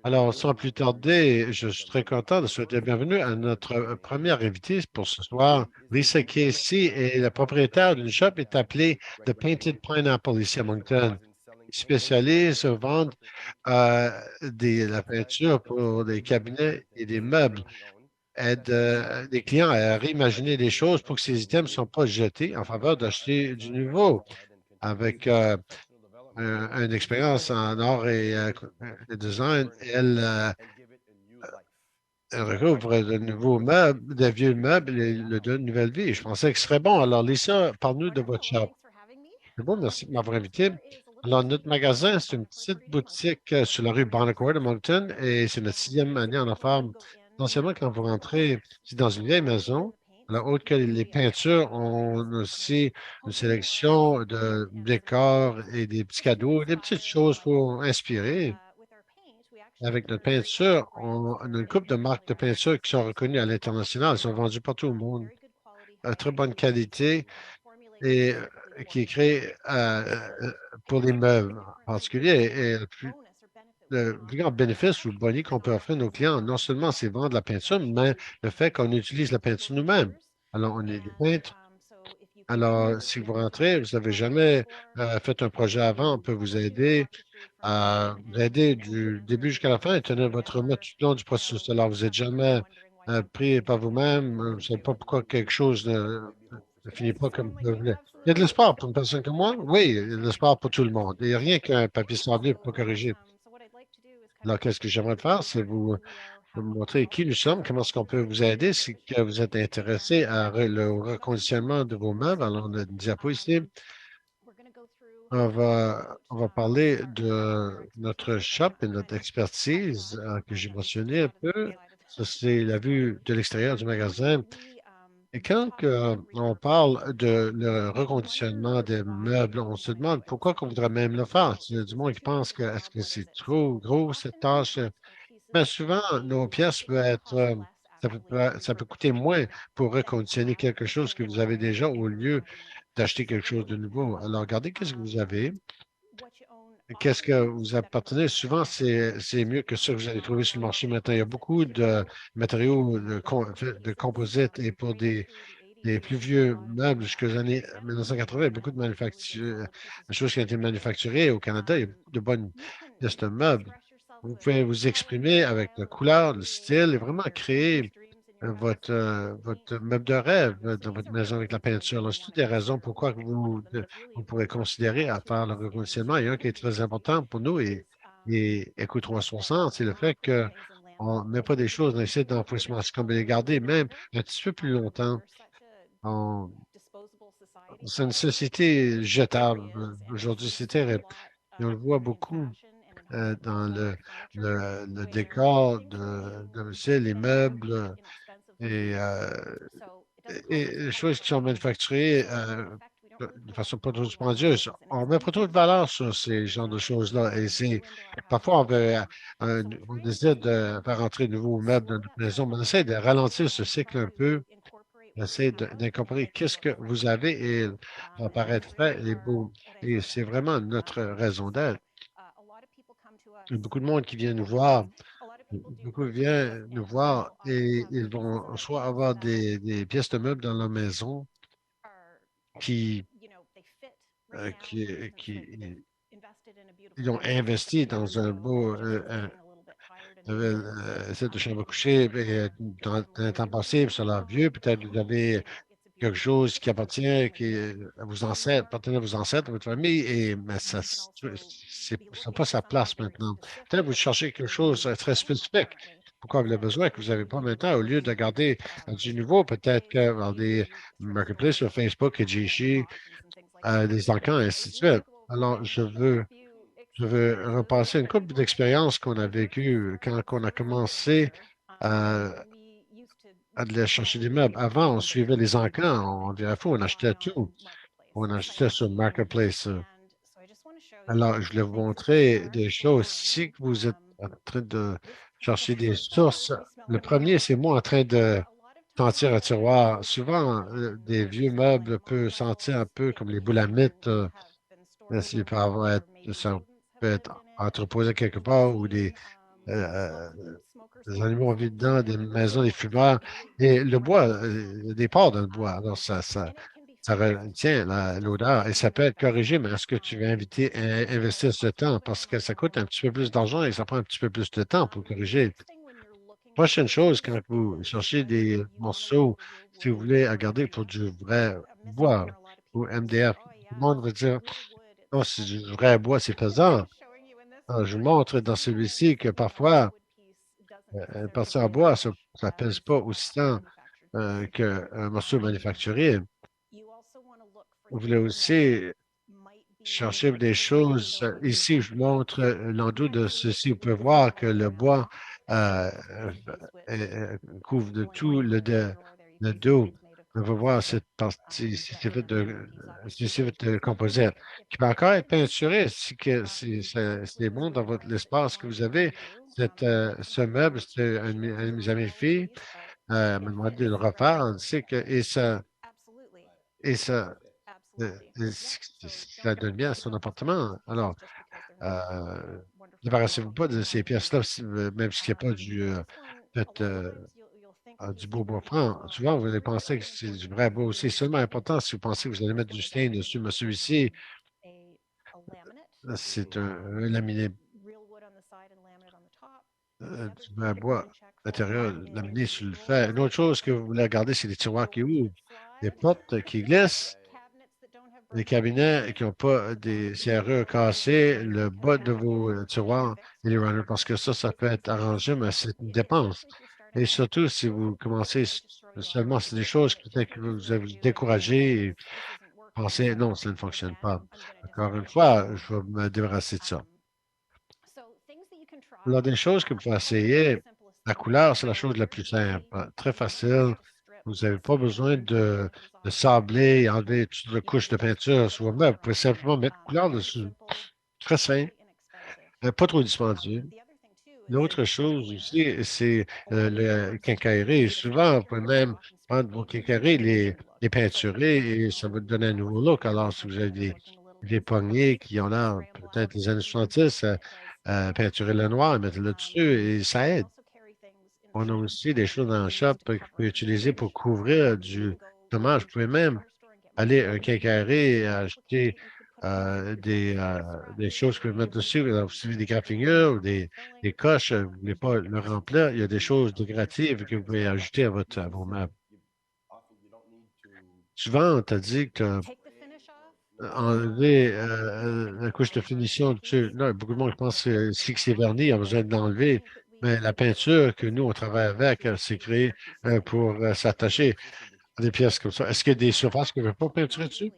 Alors, sans plus tarder, je suis très content de souhaiter la bienvenue à notre première invitée pour ce soir. Lisa Casey est la propriétaire d'une shop est appelée The Painted Pineapple ici à Moncton. Elle spécialise au vendre la peinture pour des cabinets et des meubles. Aide les clients à réimaginer les choses pour que ces items ne soient pas jetés en faveur d'acheter du nouveau avec une expérience en art et design. Elle recouvre de nouveaux meubles, de vieux meubles et le donne une nouvelle vie. Je pensais que ce serait bon. Alors, Lisa, parle-nous de votre shop. C'est bon, merci de m'avoir invité. Alors, notre magasin, c'est une petite boutique sur la rue Barnacourt de Moncton et c'est notre sixième année en affaires. Essentiellement, quand vous rentrez, c'est dans une vieille maison. Alors, autre que les peintures, on a aussi une sélection de décors et des petits cadeaux, des petites choses pour inspirer. Avec notre peinture, on a une couple de marques de peinture qui sont reconnues à l'international. Elles sont vendues partout au monde. Très bonne qualité et qui est créée pour les meubles en particulier. Et le plus grand bénéfice ou le bonus qu'on peut offrir à nos clients, non seulement c'est vendre la peinture, mais le fait qu'on utilise la peinture nous-mêmes. Alors, on est des peintres. Alors, si vous rentrez, vous n'avez jamais fait un projet avant, on peut vous aider à vous aider du début jusqu'à la fin et tenir votre remède tout le long du processus. Alors, vous n'êtes jamais pris par vous-même. Vous ne savez pas pourquoi quelque chose ne finit pas comme vous voulez. Il y a de l'espoir pour une personne comme moi? Oui, il y a de l'espoir pour tout le monde. Il n'y a rien qu'un papier sablé pour corriger. Alors, qu'est-ce que j'aimerais faire? C'est vous montrer qui nous sommes, comment est-ce qu'on peut vous aider si que vous êtes intéressé le reconditionnement de vos meubles. Alors, on a une diapo ici. On va parler de notre shop et notre expertise que j'ai mentionné un peu. Ça, c'est la vue de l'extérieur du magasin. Et on parle de le reconditionnement des meubles, on se demande pourquoi qu'on voudrait même le faire. Il y a du monde qui pense que est-ce que c'est trop gros cette tâche? Mais souvent, nos pièces peuvent être, ça peut coûter moins pour reconditionner quelque chose que vous avez déjà au lieu d'acheter quelque chose de nouveau. Alors, regardez qu'est-ce que vous avez. Qu'est-ce que vous appartenez? Souvent, c'est mieux que ce que vous allez trouver sur le marché maintenant. Il y a beaucoup de matériaux de composites et pour des plus vieux meubles jusqu'aux années 1980, il y a beaucoup de choses qui ont été manufacturées au Canada. Il y a beaucoup de bonnes pièces de meubles. Vous pouvez vous exprimer avec la couleur, le style et vraiment créer votre meuble de rêve dans votre maison avec la peinture. C'est toutes des raisons pourquoi vous pourrez considérer à faire le reconditionnement. Il y a un qui est très important pour nous et Eco 360, c'est le fait qu'on ne met pas des choses dans les sites d'enfouissement. C'est qu'on veut les garder même un petit peu plus longtemps. On- c'est une société jetable aujourd'hui, c'est terrible. Et on le voit beaucoup dans le décor de domicile, les meubles et, euh, et les choses qui sont manufacturées de façon pas trop dispendieuse. On ne met pas trop de valeur sur ces genres de choses-là. Et parfois, on décide de faire entrer de nouveaux meubles dans notre maison, mais on essaie de ralentir ce cycle un peu. Essayer d'incorporer qu'est-ce que vous avez et ça va paraître frais et beau. Et c'est vraiment notre raison d'être. Il y a beaucoup de monde qui vient nous voir, beaucoup viennent nous voir et ils vont soit avoir des pièces de meubles dans leur maison qui, qui ils ont investi dans un beau set de chambre à coucher dans un temps passé, puis ça a l'air vieux. Peut-être vous avez quelque chose qui à vos ancêtres, appartenait à vos ancêtres, à votre famille, mais ça n'a pas sa place maintenant. Peut-être vous cherchez quelque chose de très spécifique. Pourquoi vous avez besoin que vous n'avez pas maintenant, au lieu de garder du nouveau, peut-être que dans des marketplaces sur Facebook, Kijiji, des encans, et ainsi de suite. Alors, je veux repasser une couple d'expériences qu'on a vécues quand on a commencé à aller chercher des meubles. Avant, on suivait les encans, on dirait fou, on achetait tout. On achetait sur Marketplace. Alors, je vais vous montrer des choses. Si vous êtes en train de chercher des sources, le premier, c'est moi en train de sentir un tiroir. Souvent, des vieux meubles peuvent sentir un peu comme les boulamites. Ça peut être entreposé quelque part ou des euh, des animaux vivants, des maisons, des fumeurs, et le bois, des porcs dans le bois. Alors, ça retient l'odeur et ça peut être corrigé, mais est-ce que tu veux investir ce temps? Parce que ça coûte un petit peu plus d'argent et ça prend un petit peu plus de temps pour corriger. Prochaine chose, quand vous cherchez des morceaux, si vous voulez regarder pour du vrai bois ou MDF, tout le monde va dire, non, c'est du vrai bois, c'est pesant. Alors, je vous montre dans celui-ci que parfois, une partie en bois, ça ne pèse pas aussi tant qu'un morceau manufacturé. Vous voulez aussi chercher des choses. Ici, je vous montre l'endos de ceci. Vous pouvez voir que le bois couvre de tout le dos. On va voir cette partie, si c'est fait de composite, qui peut encore être peinturé c'est bon dans l'espace que vous avez. Ce meuble, c'est un de mes amis filles m'a demandé de le refaire. On sait que, et ça, ça donne bien à son appartement. Alors, euh, débarrassez-vous pas de ces pièces-là, même s'il n'y a pas fait, du beau bois franc. Souvent, vous allez penser que c'est du vrai bois aussi. C'est seulement important si vous pensez que vous allez mettre du stain dessus. Mais celui-ci, c'est un laminé, du vrai bois intérieur laminé sur le fer. Une autre chose que vous voulez regarder, c'est les tiroirs qui ouvrent, les portes qui glissent. Les cabinets qui n'ont pas des serrures cassées, le bas de vos tiroirs et les runners, parce que ça peut être arrangé, mais c'est une dépense. Et surtout, si vous commencez seulement, c'est des choses qui peut-être que vous vous décourager et pensez, non, ça ne fonctionne pas. Encore une fois, je vais me débarrasser de ça. L'une des choses que vous pouvez essayer, la couleur, c'est la chose la plus simple. Très facile. Vous n'avez pas besoin de sabler et enlever toute la couche de peinture sur vos meubles. Vous pouvez simplement mettre couleur dessus. Très simple. Pas trop dispendieux. L'autre chose aussi, c'est le quincaillerie. Souvent, vous pouvez même prendre vos quincailleries, les peinturer et ça va te donner un nouveau look. Alors, si vous avez des poignées qui ont l'air peut-être les années 70, peinturer le noir, mettre le dessus et ça aide. On a aussi des choses dans le shop que vous pouvez utiliser pour couvrir du dommage. Vous pouvez même aller à un quincaillerie et acheter des choses que vous pouvez mettre dessus. Vous avez des graffinures ou des coches, vous ne voulez pas le remplir. Il y a des choses décoratives que vous pouvez ajouter à vos meubles. Souvent, on t'a dit que tu as enlevé la couche de finition dessus. Là, beaucoup de monde pense que c'est verni, on a besoin de l'enlever. Mais la peinture que nous, on travaille avec, c'est créé pour s'attacher à des pièces comme ça. Est-ce qu'il y a des surfaces que vous ne pouvez pas peinturer dessus?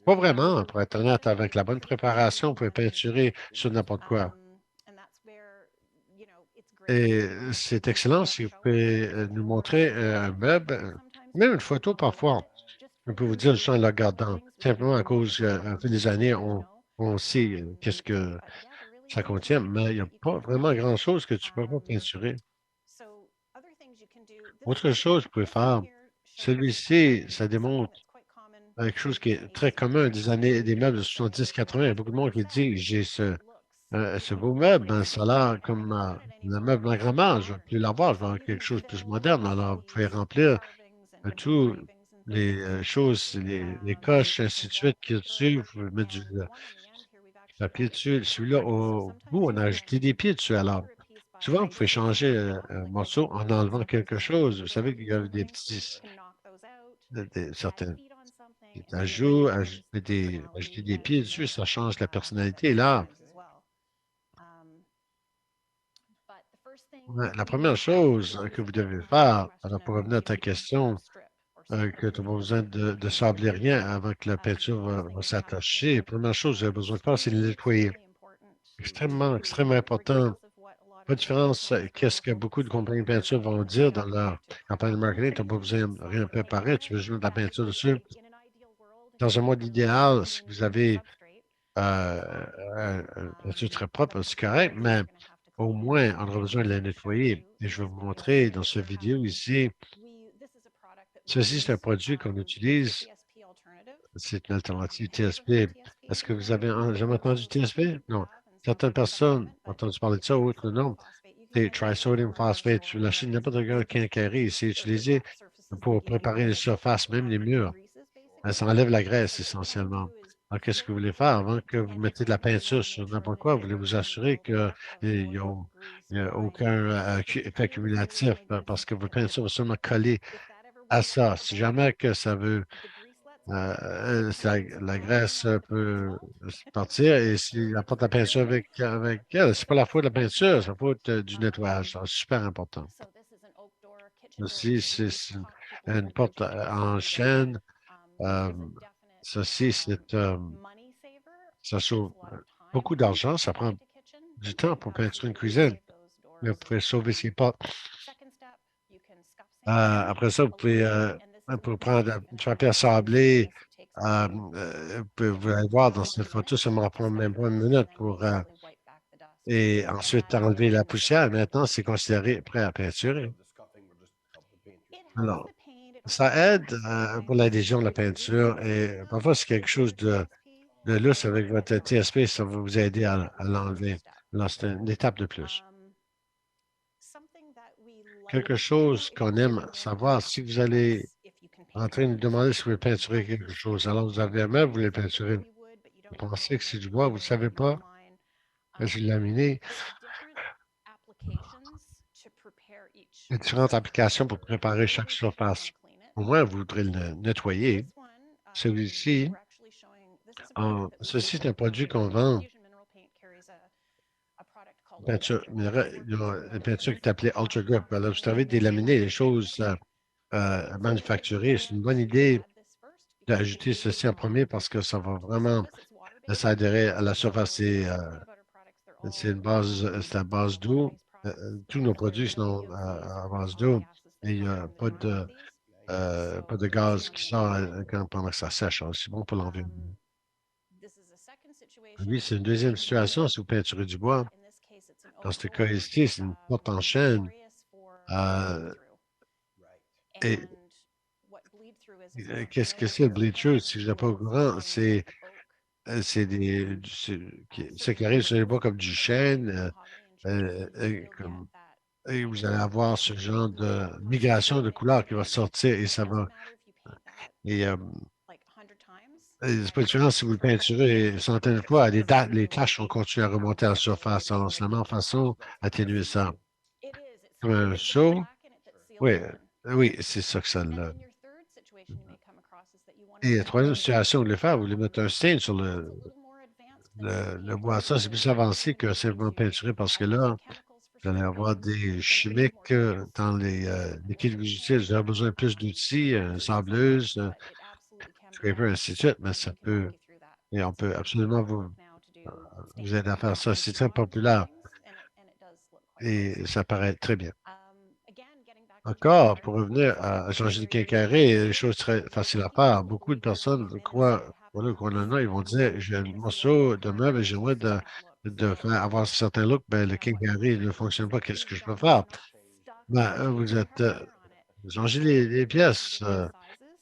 Pas vraiment, pour être honnête, avec la bonne préparation, vous pouvez peinturer sur n'importe quoi. Et c'est excellent si vous pouvez nous montrer un meuble, même une photo parfois. On peut vous dire, juste en le regardant, simplement à cause qu'au fil des années, on sait qu'est-ce que ça contient, mais il n'y a pas vraiment grand-chose que tu peux pas peinturer. Autre chose que vous pouvez faire, celui-ci, ça démontre quelque chose qui est très commun des années, des meubles de 70-80. Il y a beaucoup de monde qui dit, j'ai ce beau meuble, ben, ça a l'air comme le meuble de ma grand-mère. Je ne vais plus l'avoir, je vais avoir quelque chose de plus moderne. Alors, vous pouvez remplir tous les choses, les coches, ainsi de suite, qui est dessus. Vous pouvez mettre du papier dessus. Celui-là, au bout, on a ajouté des pieds dessus. Alors, souvent, vous pouvez changer un morceau en enlevant quelque chose. Vous savez qu'il y a des petits, certains petits ajouts, ajouter des pieds dessus, ça change la personnalité. Là, ouais, la première chose que vous devez faire, alors pour revenir à ta question, que tu n'as pas besoin de sabler rien avant que la peinture va s'attacher, la première chose que vous avez besoin de faire, c'est de le nettoyer. Extrêmement, extrêmement important. Pas de différence, qu'est-ce que beaucoup de compagnies de peinture vont dire dans leur campagne de marketing, tu n'as pas besoin de rien préparer, tu veux juste mettre de la peinture dessus. Dans un monde idéal, si vous avez une peinture très propre, c'est correct, mais au moins, on aura besoin de la nettoyer. Et je vais vous montrer dans cette vidéo ici. Ceci, c'est un produit qu'on utilise. C'est une alternative TSP. Est-ce que vous avez jamais entendu TSP? Non. Certaines personnes ont entendu parler de ça, autres non. C'est trisodium phosphate. Tu l'achètes n'importe quel quincaillerie, c'est utilisé pour préparer les surfaces, même les murs. Ça enlève la graisse essentiellement. Alors, qu'est-ce que vous voulez faire avant que vous mettez de la peinture sur n'importe quoi? Vous voulez vous assurer qu'il n'y a, il y a aucun effet cumulatif parce que votre peinture va seulement coller à ça. Si jamais que ça veut, la graisse peut partir et s'il apporte la peinture avec elle, c'est pas la faute de la peinture, c'est la faute du nettoyage. C'est super important. Aussi, c'est une porte en chaîne. Euh, Ceci, ça sauve beaucoup d'argent. Ça prend du temps pour peinturer une cuisine, mais vous pouvez sauver ses potes. Après ça, pour prendre un papier à sabler. Vous allez voir dans cette photo, ça ne me prend même pas une minute et ensuite enlever la poussière. Maintenant, c'est considéré prêt à peinturer. Alors, ça aide pour l'adhésion de la peinture et parfois, c'est quelque chose de lousse avec votre TSP, ça va vous aider à l'enlever. Alors, c'est une étape de plus. Quelque chose qu'on aime savoir, si vous allez en train de nous demander si vous voulez peinturer quelque chose, alors vous avez un meuble, vous voulez peinturer. Vous pensez que c'est du bois, vous ne savez pas, je l'ai laminé. Il y a différentes applications pour préparer chaque surface. Au moins, vous voudrez le nettoyer. Celui-ci, ceci, c'est un produit qu'on vend. Peinture, il y a une peinture qui est appelée Ultra Grip. Alors, vous savez, délaminer les choses manufacturées, c'est une bonne idée d'ajouter ceci en premier parce que ça va vraiment s'adhérer à la surface. C'est une base, c'est à base d'eau. Tous nos produits sont à base d'eau et il n'y a pas de gaz qui sort pendant que ça sèche. Alors, c'est bon pour l'environnement. Oui, c'est une deuxième situation si vous peinturez du bois. Dans ce cas ici, c'est une porte en chaîne. euh, et qu'est-ce que c'est le bleach-through? Si je n'ai pas au courant, c'est ce qui arrive sur les bois comme du chêne. Et vous allez avoir ce genre de migration de couleurs qui va sortir et ça va. Et, c'est pas différent si vous le peinturez centaines de fois, les taches vont continuer à remonter à la surface. Alors, c'est la meilleure façon d'atténuer ça. Comme un seau, oui, oui, c'est ça que ça l'a. Et la troisième situation, vous voulez faire, vous voulez mettre un stain sur le bois. Ça, c'est plus avancé que simplement peinturer parce que là, vous allez avoir des chimiques dans les liquides que vous utilisez. Vous avez besoin de plus d'outils, sableuse, scraper, ainsi de suite, mais ça peut, et on peut absolument vous aider à faire ça. C'est très populaire et ça paraît très bien. Encore, pour revenir à changer de quincaillerie, les choses très faciles à faire. Beaucoup de personnes croient, voilà, qu'on en a, ils vont dire, j'ai un morceau de meuble et j'aimerais de faire avoir un certain look, ben, le quincaillerie ne fonctionne pas. Qu'est-ce que je peux faire? Ben, vous changez les pièces.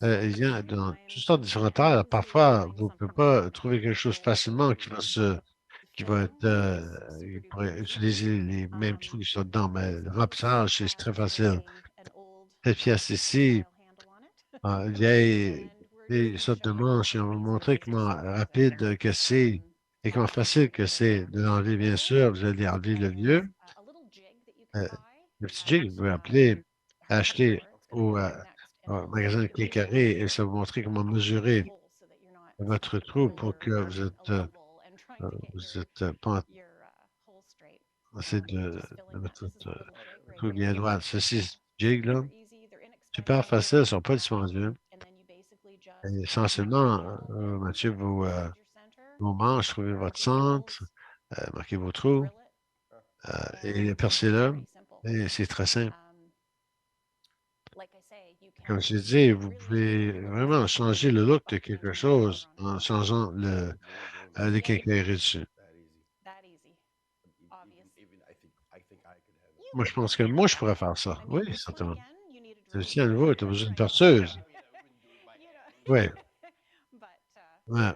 Il y a dans toutes sortes de différentes tailles. Parfois, vous ne pouvez pas trouver quelque chose facilement qui va être, il pourrait utiliser les mêmes trucs qui sont dedans, mais le remplissage, c'est très facile. Cette pièce ici, vieille sorte de manche, et on va vous montrer comment rapide que c'est et comment facile que c'est de l'enlever, bien sûr. Vous allez enlever le vieux. Euh, le petit jig, vous pouvez appeler, acheter au magasin de Clé Carré et ça va vous montrer comment mesurer votre trou pour que vous êtes pas essayer de mettre votre trou bien droit. Ceci, jig, là, super facile, ils ne sont pas dispendieux. Et essentiellement, Mathieu, vos manches, trouvez votre centre, marquez vos trous et percez-le. Et c'est très simple. Comme je l'ai dit, vous pouvez vraiment changer le look de quelque chose en changeant le quincaillerie dessus. Moi, je pense que moi, je pourrais faire ça. Oui, certainement. C'est aussi à nouveau, tu as besoin d'une perceuse. Oui, ouais.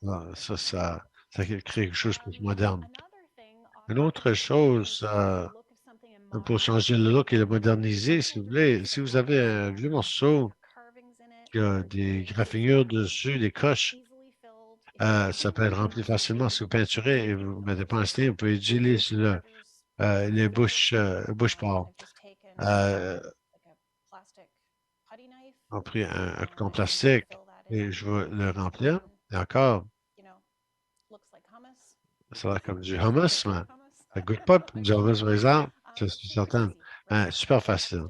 Ah, ça. Ça crée quelque chose de plus moderne. Une autre chose, pour changer le look et le moderniser, si vous voulez, si vous avez un vieux morceau qui a des graffinures dessus, des coches, ça peut être rempli facilement. Si vous peinturez et vous ne mettez pas un style, vous pouvez utiliser les bouches pores. Euh, on pris un coton plastique et je vais le remplir. Et encore, ça a l'air comme du hummus, mais ça goûte pas du hummus, par exemple. Je suis certain. Super facile.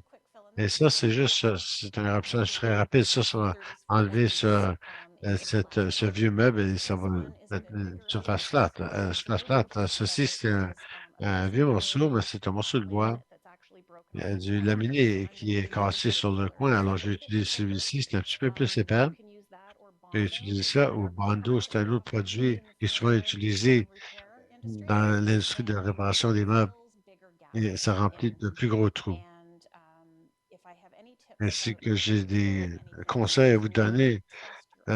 Et ça, c'est juste, c'est un rapprochage très rapide. Ça va enlever ce vieux meuble et ça va le mettre une surface plate. Surface plate. Ceci, c'est un vieux morceau, mais c'est un morceau de bois. Il y a du laminé qui est cassé sur le coin. Alors, je vais utiliser celui-ci. C'est un petit peu plus épais. Je vais utiliser ça. Ou Bando, c'est un autre produit qui est souvent utilisé dans l'industrie de la réparation des meubles. Et ça remplit de plus gros trous. Ainsi que j'ai des conseils à vous donner.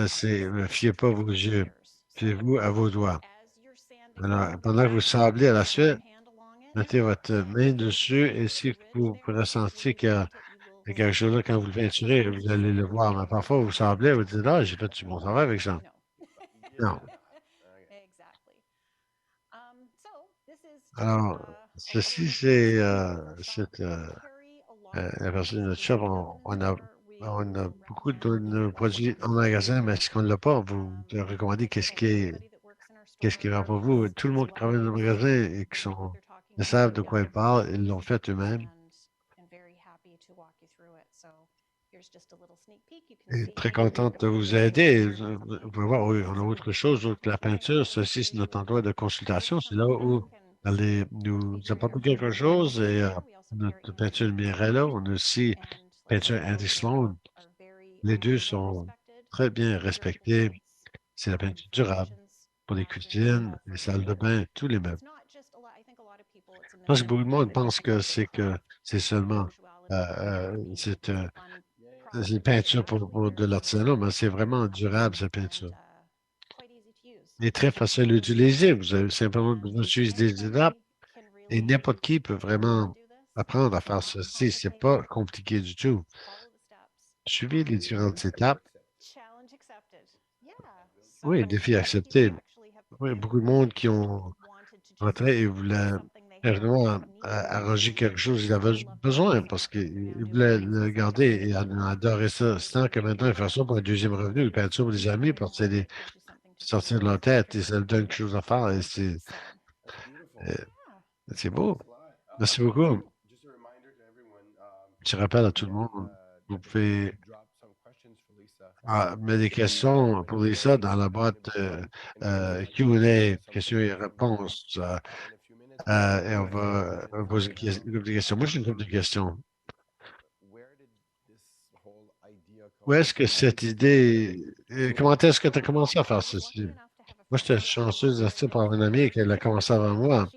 C'est ne fiez pas vos yeux, fiez-vous à vos doigts. Alors, pendant que vous sablez à la suite, mettez votre main dessus et si vous ressentez qu'il y a quelque chose là quand vous le peinturez, vous allez le voir. Mais parfois, vous sablez, vous dites, ah, j'ai fait du bon travail avec ça. Non. Alors, ceci, la personne de notre shop. On a beaucoup de nos produits en magasin, mais si on ne l'a pas, vous devez recommander qu'est-ce qui va pour vous. Tout le monde qui travaille dans le magasin et ils savent de quoi ils parlent, ils l'ont fait eux-mêmes. Et très contente de vous aider. Vous pouvez voir, oui, on a autre chose autre que la peinture. Ceci, c'est notre endroit de consultation. C'est là où allez nous apporter quelque chose et notre peinture lumière est là. On a aussi peinture Andy Sloan. Les deux sont très bien respectés. C'est la peinture durable pour les cuisines, les salles de bain, tous les meubles. Je pense que beaucoup de monde pense que c'est seulement c'est une peinture pour de l'artisanat, mais c'est vraiment durable, cette peinture. Elle est très facile à utiliser. Vous avez simplement besoin d'utiliser des étapes et n'importe qui peut vraiment apprendre à faire ceci. C'est pas compliqué du tout. Suivez les différentes étapes. Oui, défi accepté. Oui, beaucoup de monde qui ont rentré et voulaient vraiment arranger quelque chose. Ils avaient besoin parce qu'ils voulaient le garder et adorer ça. C'est tant que maintenant, ils font ça pour un deuxième revenu, ils peinture pour des amis parce que sortir de leur tête et ça leur donne quelque chose à faire. Et euh, c'est beau. Merci beaucoup. Je rappelle à tout le monde, vous pouvez mettre des questions pour Lisa dans la boîte Q&A, questions et réponses. Et on va poser une couple de questions. Moi, j'ai une couple de questions. Où est-ce que cette idée, comment est-ce que tu as commencé à faire ceci? Moi, j'étais chanceuse d'assister par un ami qui a commencé avant moi.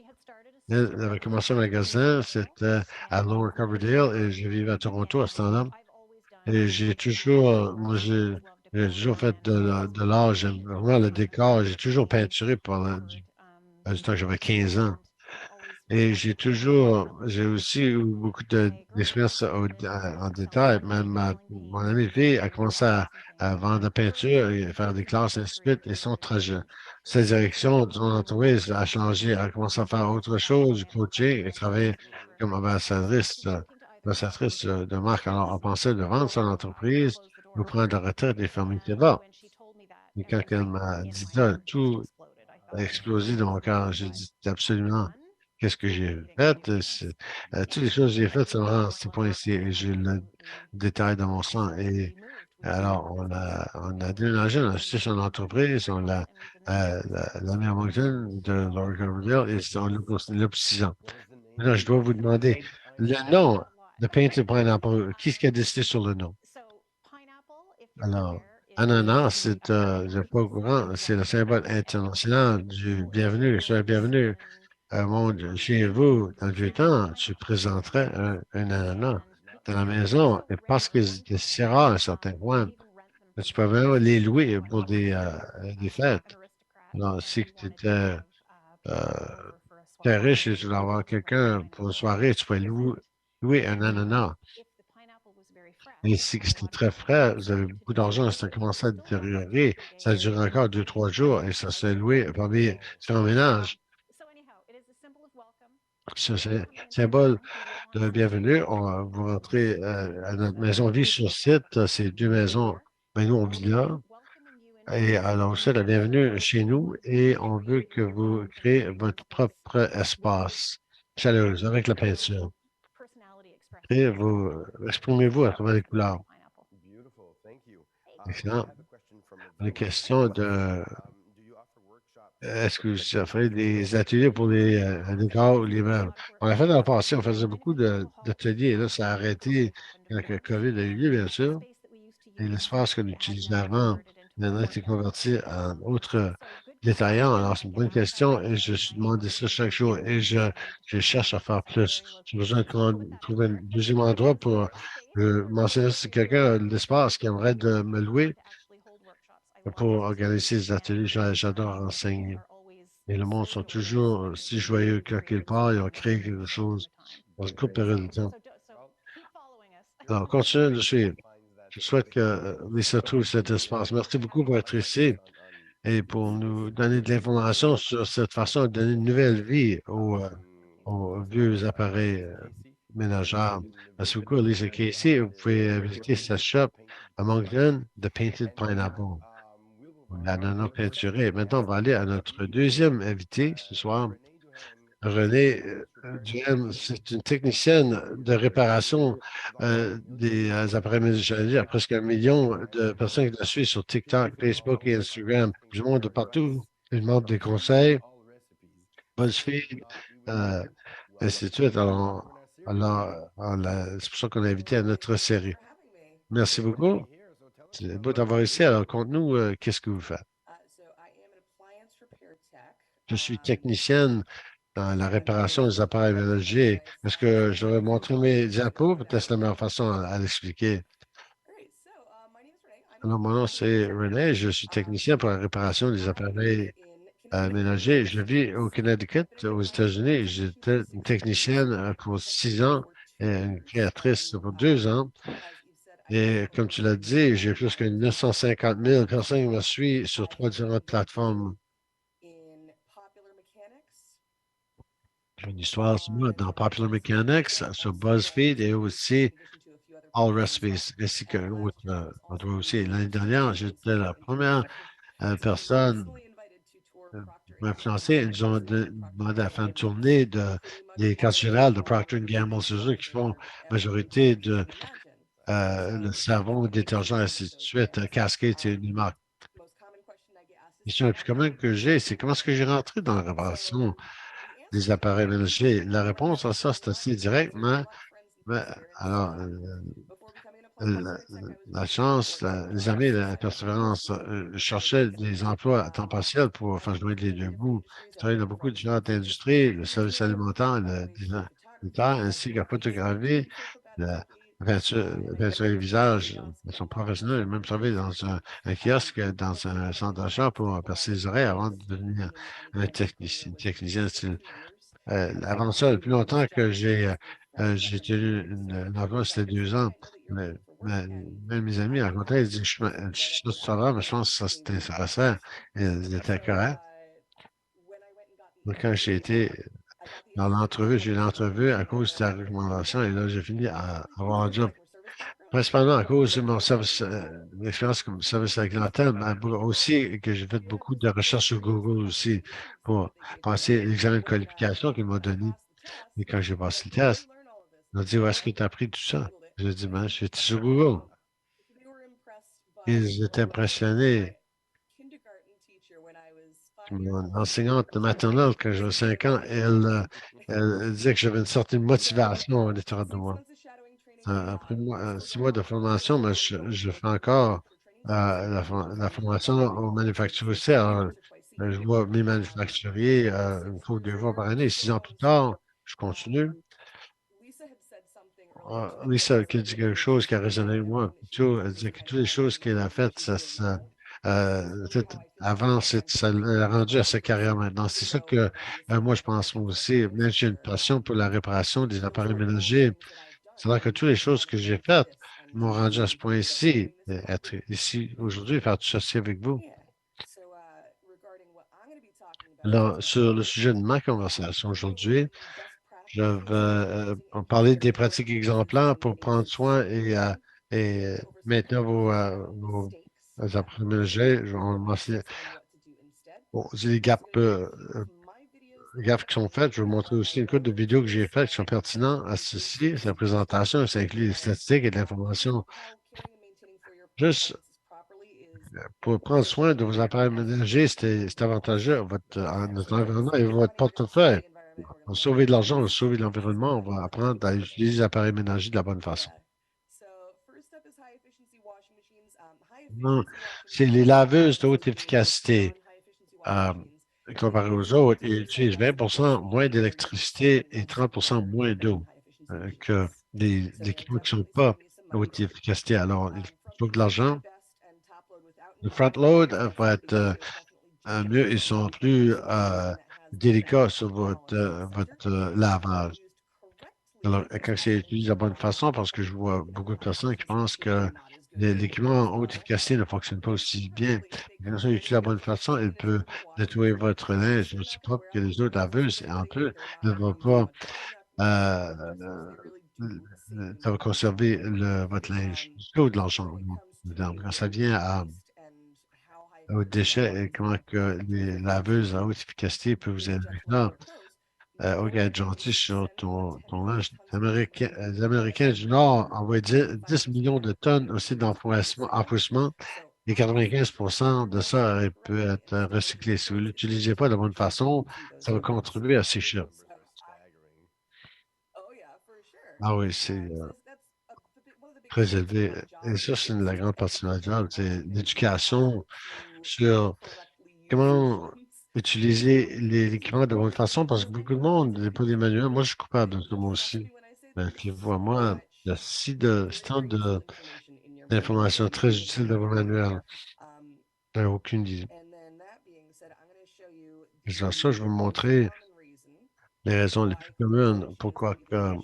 Elle avait commencé un magasin, c'était à Lower Coverdale et je vivais à Toronto à ce temps-là. Et moi, j'ai toujours fait de l'art, j'aime vraiment le décor, j'ai toujours peinturé pendant du temps que j'avais 15 ans. Et j'ai aussi eu beaucoup d'expérience en détail. Même mon ami fille a commencé à vendre de la peinture et à faire des classes, et ainsi de suite. Et son trajet, sa direction de son entreprise a changé. Elle a commencé à faire autre chose, du coaching et travailler comme ambassadrice de marque. Alors, on pensait de vendre son entreprise, ou prendre la retraite et fermer ses bas. Et quand elle m'a dit ça, tout a explosé dans mon cœur. J'ai dit absolument qu'est-ce que j'ai fait. Toutes les choses que j'ai faites, ça me rend à ce point-ci. Et j'ai le détail dans mon sang. Et alors, on a déménagé, on a acheté son entreprise, l'a mis à Moncton de Laura Coverdale et on l'a pour 6 ans. Maintenant, je dois vous demander le nom de Painted Pineapple. Qui est-ce qui a décidé sur le nom? Alors, ananas, je suis pas au courant, c'est le symbole international du bienvenue. Soyez bienvenue chez vous, dans le vieux temps, tu présenterais un ananas dans la maison. Et parce que c'était si rare à un certain point, tu peux même les louer pour des fêtes. Alors, si tu étais très riche et tu voulais avoir quelqu'un pour une soirée, tu pouvais louer un ananas. Et si c'était très frais, vous avez beaucoup d'argent, ça commençait à détériorer. Ça dure encore 2, 3 jours et ça s'est loué parmi c'est un ménage. Ça, c'est un symbole de bienvenue. Vous rentrez à notre maison Vie sur site. C'est 2 maisons. Ben, nous, on vit là. Et alors, c'est la bienvenue chez nous et on veut que vous créez votre propre espace chaleureux avec la peinture. Exprimez-vous à travers les couleurs. Beautiful, thank you. I Excellent. have a question from a Une fellow question panelist. de Do you offer workshops est-ce que in ça ferait des creative ateliers pour les architecture? décors ou les meubles? On l'a fait dans le passé, on faisait beaucoup d'ateliers. Là, ça a arrêté quand le COVID a eu lieu, bien sûr. Et l'espace qu'on utilisait avant, maintenant, a été converti en autre détaillant. Alors, c'est une bonne question et je suis demandé ça chaque jour et je cherche à faire plus. J'ai besoin de trouver un deuxième endroit pour mentionner si quelqu'un a l'espace qui aimerait de me louer pour organiser ces ateliers. J'adore enseigner. Et le monde sont toujours si joyeux quand ils partent, ils ont créé quelque chose dans une courte Great période de stuff. temps. Well, Alors, I hope continuez de suivre. everyone finds that Je souhaite que specific Lisa trouve cet atelier espace. Merci beaucoup pour être focused ici on et pour nous donner de specific l'information sur cette façon de donner une nouvelle vie aux vieux appareils Lisa Casey. ménagères. Very Merci good beaucoup, to meet Lisa you. Casey. Vous pouvez Great visiter work sa with shop the painted à pineapple. Moncton, The Painted And with that, Pineapple, we'll move on to our l'ananas first peinturé. Maintenant, on va aller à notre VP deuxième panelist. invité ce soir. Renee Duhem is a Renée licensed repairist Duhem, and c'est une technicienne de réparation developed millions des of appareils ménagers. Il y a presque un design million de and personnes qui la suivent sur TikTok, creative Facebook et models Instagram, in du monde de repair partout. kits Elle demande from des any and conseils, all recipes. So BuzzFeed, we would like euh, to welcome ainsi de suite. Renee Alors, to our series. c'est pour ça qu'on l'a invité à notre série. Merci Great to have beaucoup. you here. So tell us C'est about beau what d'avoir you ici. do. Alors, conte-nous, qu'est-ce que vous faites? Je suis technicienne dans la réparation des appareils ménagers. Est-ce que je devrais montrer mes diapos? Peut-être c'est la meilleure façon à l'expliquer. Alors, mon nom, c'est René. Je suis technicien pour la réparation des appareils ménagers. Je vis au Connecticut, aux États-Unis. J'étais une technicienne pour 6 ans et une créatrice pour 2 ans. Et comme tu l'as dit, j'ai plus que 950 000 personnes qui me suivent sur 3 différentes plateformes. J'ai une histoire sur moi dans Popular Mechanics, sur BuzzFeed et aussi All Recipes, ainsi que l'autre endroit aussi. L'année dernière, j'étais la première personne qui m'a influencé. Ils ont demandé à faire une tournée des cartes générales de Procter Gamble. C'est eux qui font la majorité de le savon, le détergent, ainsi de suite, Cascade, c'est une marque. La question la plus commune que j'ai, c'est comment est-ce que j'ai rentré dans la réparation des appareils ménagers? La réponse à ça, c'est assez direct, mais alors, la chance, les amis, la persévérance. Je cherchais des emplois à temps partiel pour faire joindre les deux bouts. Je travaillais dans beaucoup de différentes industries, le service alimentaire, le design militaire, ainsi que la photographie, la peinture et le visage. Ils sont professionnels. J'ai même travaillé dans un kiosque, dans un centre d'achat pour percer les oreilles avant de devenir un technicien style avant ça, le plus longtemps que j'ai tenu une emploi, c'était 2 ans. Mais, même mes amis rencontraient, ils disaient, je suis sur ça, mais je pense que ça c'était intéressant. Et ils étaient corrects. Donc, quand j'ai été dans l'entrevue, j'ai eu l'entrevue à cause de la recommandation et là, j'ai fini à avoir un job. Principalement à cause de mon service, l'expérience comme service à la clientèle, mais aussi que j'ai fait beaucoup de recherches sur Google aussi pour passer l'examen de qualification qu'ils m'ont donné. Et quand j'ai passé le test, ils m'ont dit, où est-ce que tu as appris tout ça? J'ai dit, ben, j'étais sur Google. Ils étaient impressionnés. Mon enseignante de maternelle, quand j'avais 5 ans, elle disait que j'avais une certaine motivation à l'intérieur de moi. Après 6 mois de formation, mais je fais encore la formation au manufacturier. Alors, je vois mes manufacturiers une fois ou 2 fois par année. 6 ans plus tard, je continue. Lisa qui a dit quelque chose qui a résonné avec moi. Plutôt, elle disait que toutes les choses qu'elle a faites, Avant, ça l'a rendu à sa carrière maintenant. C'est ça que moi, je pense moi aussi. Même j'ai une passion pour la réparation des appareils ménagers. C'est vrai que toutes les choses que j'ai faites m'ont rendu à ce point-ci, être ici aujourd'hui, faire tout ceci avec vous. Alors, sur le sujet de ma conversation aujourd'hui, je vais parler des pratiques exemplaires pour prendre soin et maintenir vos appareils ménagers. On va mentionner bon, c'est les gaffes qui sont faites. Je vais vous montrer aussi une couple de vidéos que j'ai faites qui sont pertinentes à ceci. Sa présentation, ça inclut des statistiques et de l'information. Juste pour prendre soin de vos appareils ménagers, c'est avantageux à notre environnement et votre portefeuille. On va sauver de l'argent, on va sauver de l'environnement, on va apprendre à utiliser les appareils ménagers de la bonne façon. Non, c'est les laveuses de haute efficacité. euh, Comparé aux autres, ils utilisent 20 moins d'électricité et 30 moins d'eau que les équipements qui ne sont pas à haute efficacité. Alors, il faut de l'argent. Le front load va être mieux. Ils sont plus délicats sur votre lavage. Alors, quand c'est utilisé de la bonne façon, parce que je vois beaucoup de personnes qui pensent que l'équipement en haute efficacité ne fonctionne pas aussi bien. Quand c'est utilisé de la bonne façon, il peut nettoyer votre linge aussi propre que les autres laveuses. Et en plus, il ne va pas, ça va conserver votre linge. C'est de l'argent. Donc, quand ça vient aux déchets et comment que les laveuses à haute efficacité peuvent vous aider avec ça. OK, être gentil sur ton linge. Les Américains du Nord envoient 10 millions de tonnes aussi d'enfouissement et 95 de ça peut être recyclé. Si vous ne l'utilisez pas de la bonne façon, ça va contribuer à sécher. Ah oui, c'est très élevé. Et ça, c'est la grande partie de la job, c'est l'éducation sur comment utiliser l'équipement de bonne façon parce que beaucoup de monde n'est pas des manuels. Moi, je suis coupable de ça, moi aussi. Ben, puis, vois, moi, il y a si tant d'informations très utiles dans vos manuels. J'ai aucune idée. Dans ça, je vais vous montrer les raisons les plus communes pourquoi que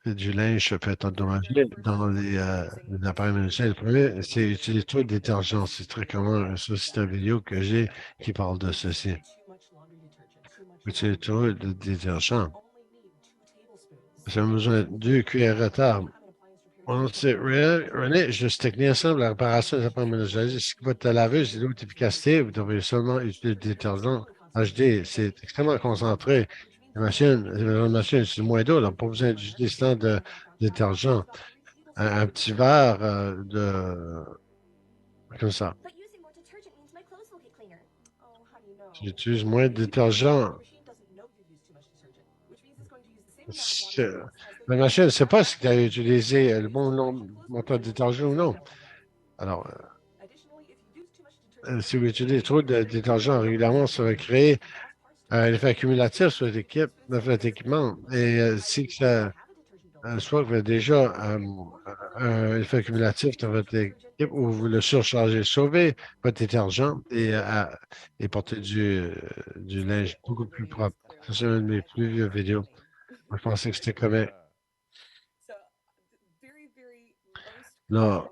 du linge se fait endommager dans les appareils ménagers. Le premier, c'est utiliser trop de détergent. C'est très commun. Ça, c'est une vidéo que j'ai qui parle de ceci. Utiliser trop de détergent. J'ai besoin de 2 cuillères à table. C'est René, je suis technicien de la réparation des appareils ménagers. Si votre laveuse est de haute efficacité, vous devez seulement utiliser du détergent HD. C'est extrêmement concentré. Les machines, c'est moins d'eau, donc pas besoin d'utiliser tant de détergent. Un petit verre comme ça. J'utilise moins de détergent. C'est- La machine ne sait pas si tu as utilisé le bon montant de détergent ou non. Alors, si vous utilisez trop de détergent régulièrement, ça va créer un effet cumulatif sur votre équipement. Et si que ça, soit que vous avez déjà un effet cumulatif dans votre équipe ou vous le surchargez, sauvez votre détergent et portez du linge beaucoup plus propre. Ça, c'est une de mes plus vieux vidéos. Moi, je pensais que c'était correct. Là,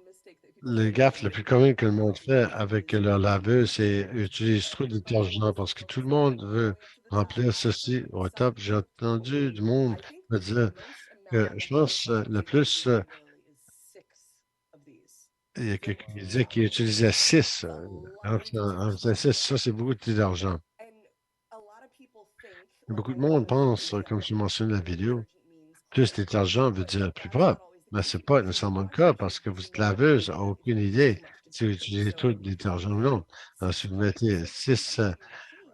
le gaffe le plus commun que le monde fait avec leur laveuse, c'est utiliser trop de détergent parce que tout le monde veut remplir ceci au top. J'ai entendu du monde me dire que je pense le plus, il y a quelqu'un qui disait qu'il utilisait 6. En faisant 6, ça, c'est beaucoup de détergent. Beaucoup de monde pense, comme je mentionné dans la vidéo, plus détergent veut dire plus propre. Mais ce n'est pas nécessairement le cas parce que votre laveuse n'a aucune idée si vous utilisez trop de détergent ou non. Alors, si vous mettez 6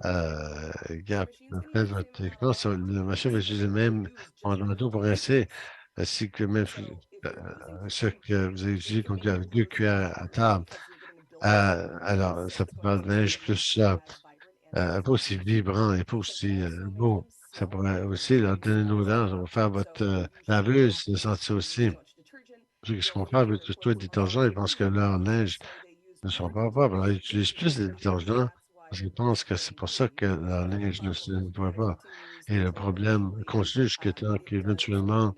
gap après votre équipement, la machine va utiliser le même fondamental pour rincer, ainsi que même ce que vous avez utilisé comme 2 cuillères à table. Alors, ça peut faire de neige plus pas aussi vibrant et pas aussi beau. Ça pourrait aussi leur donner une odeur. Ça va faire votre laveuse se sentir aussi. Ceux qui se font faire avec tout le détergent, ils pensent que leur linge ne sont pas propres. Alors, ils utilisent plus de détergents parce qu'ils pensent que c'est pour ça que leur linge ne se nettoie pas. Et le problème continue jusqu'à temps qu'éventuellement,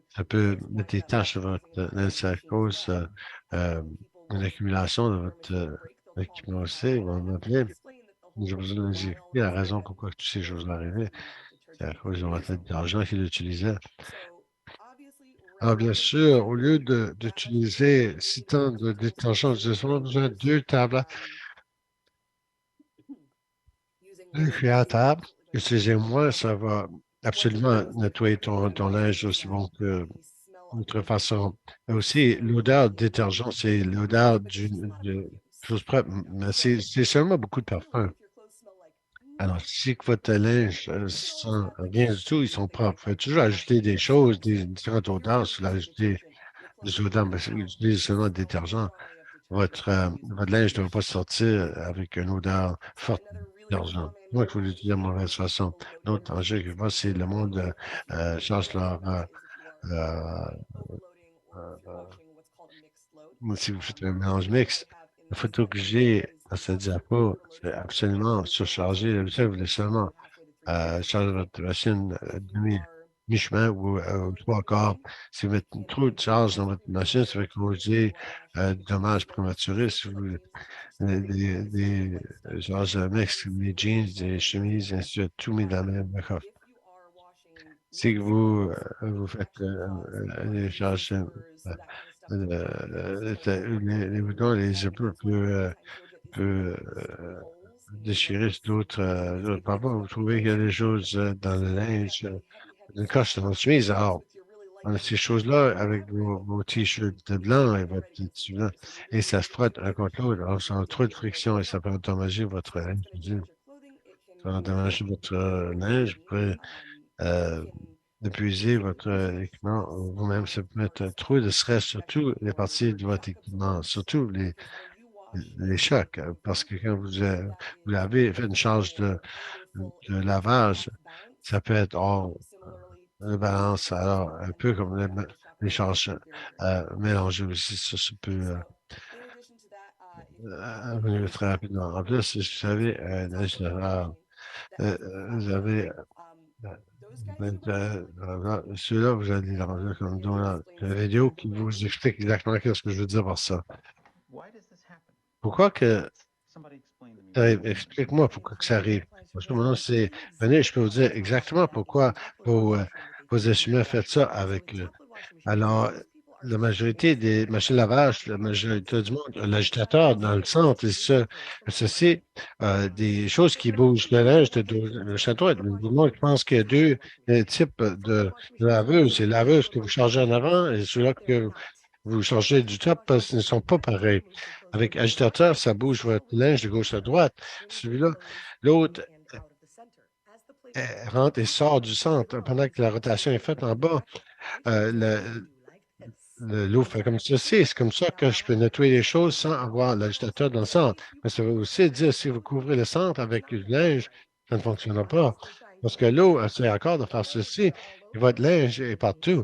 ça peut mettre des taches sur votre linge sale à cause d'une accumulation de votre équipement aussi, on va appeler. J'ai besoin de nous expliquer la raison pourquoi toutes ces choses arrivaient. C'est à cause de votre détergent qu'il utilisait. Alors, bien sûr, au lieu d'utiliser 6 tonnes de détergent, vous avez seulement besoin de 2 tables, 2 cuillères à table. Utilisez moins, ça va absolument nettoyer ton linge aussi bon que d'autres façons. Et aussi, l'odeur de détergent, c'est l'odeur de chose propre, mais c'est seulement beaucoup de parfum. Alors, si que votre linge sent rien du tout, ils sont propres. Vous pouvez toujours ajouter des choses, des différentes odeurs, si vous ajoutez des odeurs, mais si vous utilisez seulement le détergent, votre linge ne va pas sortir avec une odeur forte d'argent. Moi, il faut l'utiliser de mauvaise façon. L'autre danger que je vois, c'est le monde change leur euh, euh, si vous faites un mélange mixte, la photo que j'ai dans cette diapo, c'est absolument surchargé. Vous voulez seulement charger votre machine mi-chemin ou 3 quarts. Si vous mettez trop de charge dans votre machine, ça va causer des dommages prématurés. Si vous des charges mixtes, des jeans, des chemises, ainsi de suite, tout mis dans le même coffre. Si vous faites les charges les boutons, les épaules peuvent déchirer sur d'autres parfois, vous trouvez qu'il y a des choses dans le linge, une coche dans votre chemise. Alors, on a ces choses-là avec vos t-shirts blancs et votre tissu blanc, et ça se frotte un contre l'autre. Alors, ça a trop de friction et ça peut endommager votre linge. Ça va endommager votre linge. Vous pouvez euh, d'épuiser votre équipement vous-même. Ça peut mettre trop de stress sur toutes les parties de votre équipement, surtout les chocs, parce que quand vous avez fait une charge de lavage, ça peut être hors de balance. Alors, un peu comme les charges mélangées aussi, ça peut venir très rapidement. En plus, si vous savez, dans général, vous avez ceux-là, vous allez les rendre comme dans la vidéo qui vous explique exactement ce que je veux dire par ça. Pourquoi que ça arrive? Explique-moi pourquoi que ça arrive. Parce que maintenant, c'est venez, je peux vous dire exactement pourquoi vos êtres fait ça avec alors, la majorité des machines à lavage, la majorité du monde, l'agitateur dans le centre, et ça, ceci, des choses qui bougent le linge le château. Le monde pense qu'il y a deux types de laveuses. C'est laveuses que vous chargez en avant et ceux-là que vous chargez du top parce qu'ils ne sont pas pareils. Avec agitateur, ça bouge votre linge de gauche à droite. Celui-là, l'autre rentre et sort du centre pendant que la rotation est faite en bas. Le, L'eau fait comme ceci. C'est comme ça que je peux nettoyer les choses sans avoir l'agitateur dans le centre. Mais ça veut aussi dire si vous couvrez le centre avec du linge, ça ne fonctionnera pas. Parce que l'eau, c'est encore de faire ceci et votre linge est partout.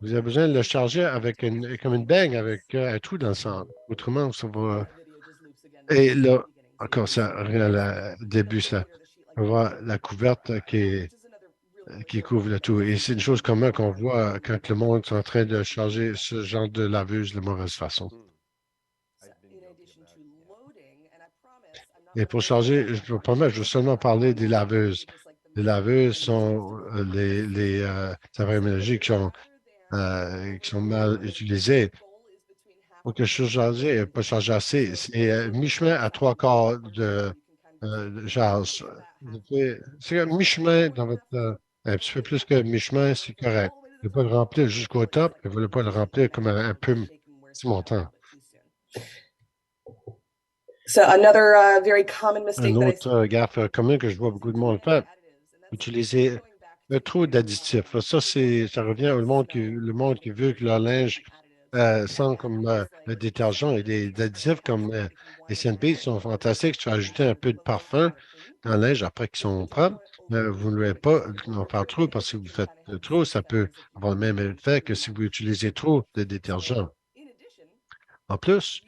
Vous avez besoin de le charger avec comme une beigne avec un trou dans le centre. Autrement, ça va. Et là, encore ça, rien au début, ça. On va voir la couverte qui couvre le tout. Et c'est une chose commune qu'on voit quand le monde est en train de changer ce genre de laveuse de mauvaise façon. Et pour changer, je vous promets, je veux seulement parler des laveuses. Les laveuses sont les appareils ménagers qui sont mal utilisés. Pour que je charge, pas chargé assez, c'est mi-chemin à 3 quarts de charge. C'est un mi-chemin dans votre. Un petit peu plus que mi-chemin, c'est correct. Ne pas le remplir jusqu'au top, et vous ne pas le remplir comme un peu petit montant. Un autre gaffe commun que je vois beaucoup de monde faire, utiliser un trop d'additifs. Ça revient au le monde qui veut que leur linge sent comme le détergent et des additifs comme les CNP sont fantastiques. Tu as ajouté un peu de parfum dans le linge après qu'ils sont propres. Mais vous ne voulez pas en faire trop parce que si vous faites trop, ça peut avoir le même effet que si vous utilisez trop de détergent. En plus,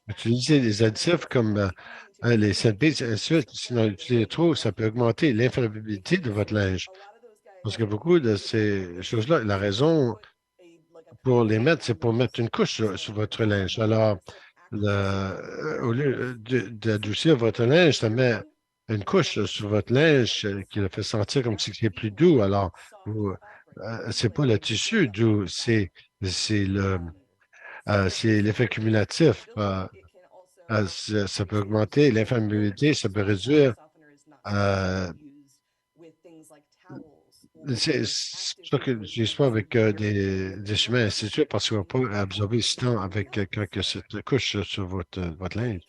utiliser des additifs comme les sandpaper, ainsi de suite, sinon utiliser trop, ça peut augmenter l'inflammabilité de votre linge. Parce que beaucoup de ces choses-là, la raison pour les mettre, c'est pour mettre une couche sur votre linge. Alors, au lieu d'adoucir votre linge, ça met une couche sur votre linge qui le fait sentir comme si c'était plus doux. Alors, c'est pas le tissu doux, c'est c'est l'effet cumulatif. Ça peut augmenter l'inflammabilité, ça peut réduire. euh, c'est pour ça que j'utilise pas avec des chemins et ainsi de suite, parce qu'on va pas absorber ce temps avec quand il y a cette couche sur votre linge.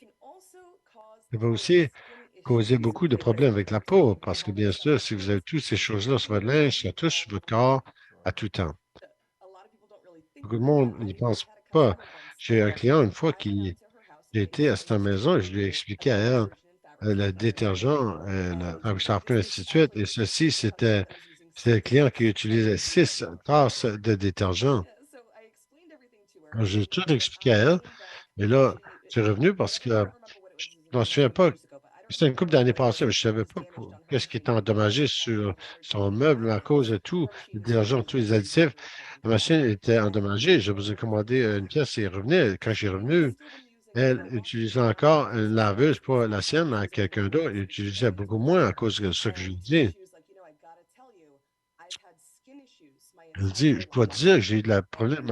Ça va aussi causer beaucoup de problèmes avec la peau, parce que bien sûr, si vous avez toutes ces choses-là sur votre linge, ça touche votre corps à tout temps. Beaucoup de monde n'y pense pas. J'ai un client une fois qui j'ai été à cette maison et je lui ai expliqué à elle le détergent, le fabrique sharpener, ainsi de suite. Et ceci, c'était le client qui utilisait 6 tasses de détergent. Alors, j'ai tout expliqué à elle. Et là, c'est revenu parce que je ne m'en souviens pas. C'était une couple d'années passées, mais je ne savais pas qu'est-ce qui était endommagé sur son meuble à cause de tout, le détergent, tous les additifs. La machine était endommagée. Je vous ai commandé une pièce et elle revenait. Quand j'ai revenu, elle utilisait encore une laveuse, pas la sienne, mais à quelqu'un d'autre. Elle utilisait beaucoup moins à cause de ce que je lui dis. Elle dit, je dois te dire que j'ai eu de la problème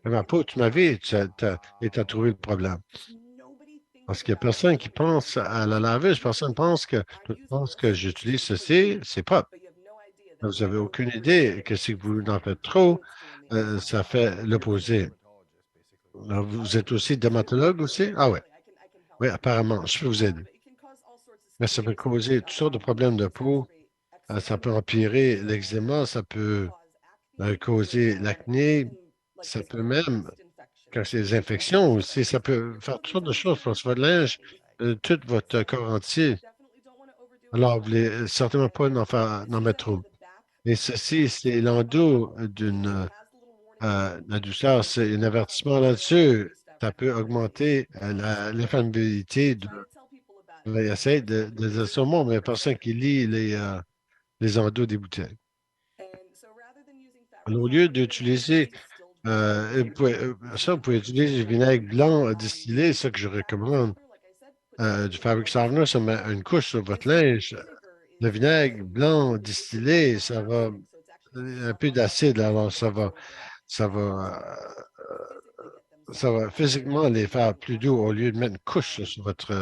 à ma peau toute ma vie et tu as trouvé le problème. Parce qu'il n'y a personne qui pense à la laveuse, personne pense que, tout pense que j'utilise ceci, c'est propre. Vous n'avez aucune idée que si vous en faites trop, ça fait l'opposé. Alors, vous êtes aussi dermatologue aussi? Ah ouais, oui, apparemment, je peux vous aider. Mais ça peut causer toutes sortes de problèmes de peau. Ça peut empirer l'eczéma, ça peut causer l'acné, ça peut même, quand c'est des infections aussi, ça peut faire toutes sortes de choses pour votre linge, tout votre corps entier. Alors, vous ne voulez certainement pas n'en mettre trop. Et ceci, c'est l'endos la douceur, c'est un avertissement là-dessus. Ça peut augmenter l'inflammabilité de. Essaye de dire ça au monde, mais il n'y a personne qui lit les endos des bouteilles. Alors, au lieu d'utiliser, vous pouvez utiliser du vinaigre blanc distillé, ça que je recommande. Du fabric softener, ça met une couche sur votre linge. Le vinaigre blanc distillé, ça va un peu d'acide, alors ça va physiquement les faire plus doux au lieu de mettre une couche sur votre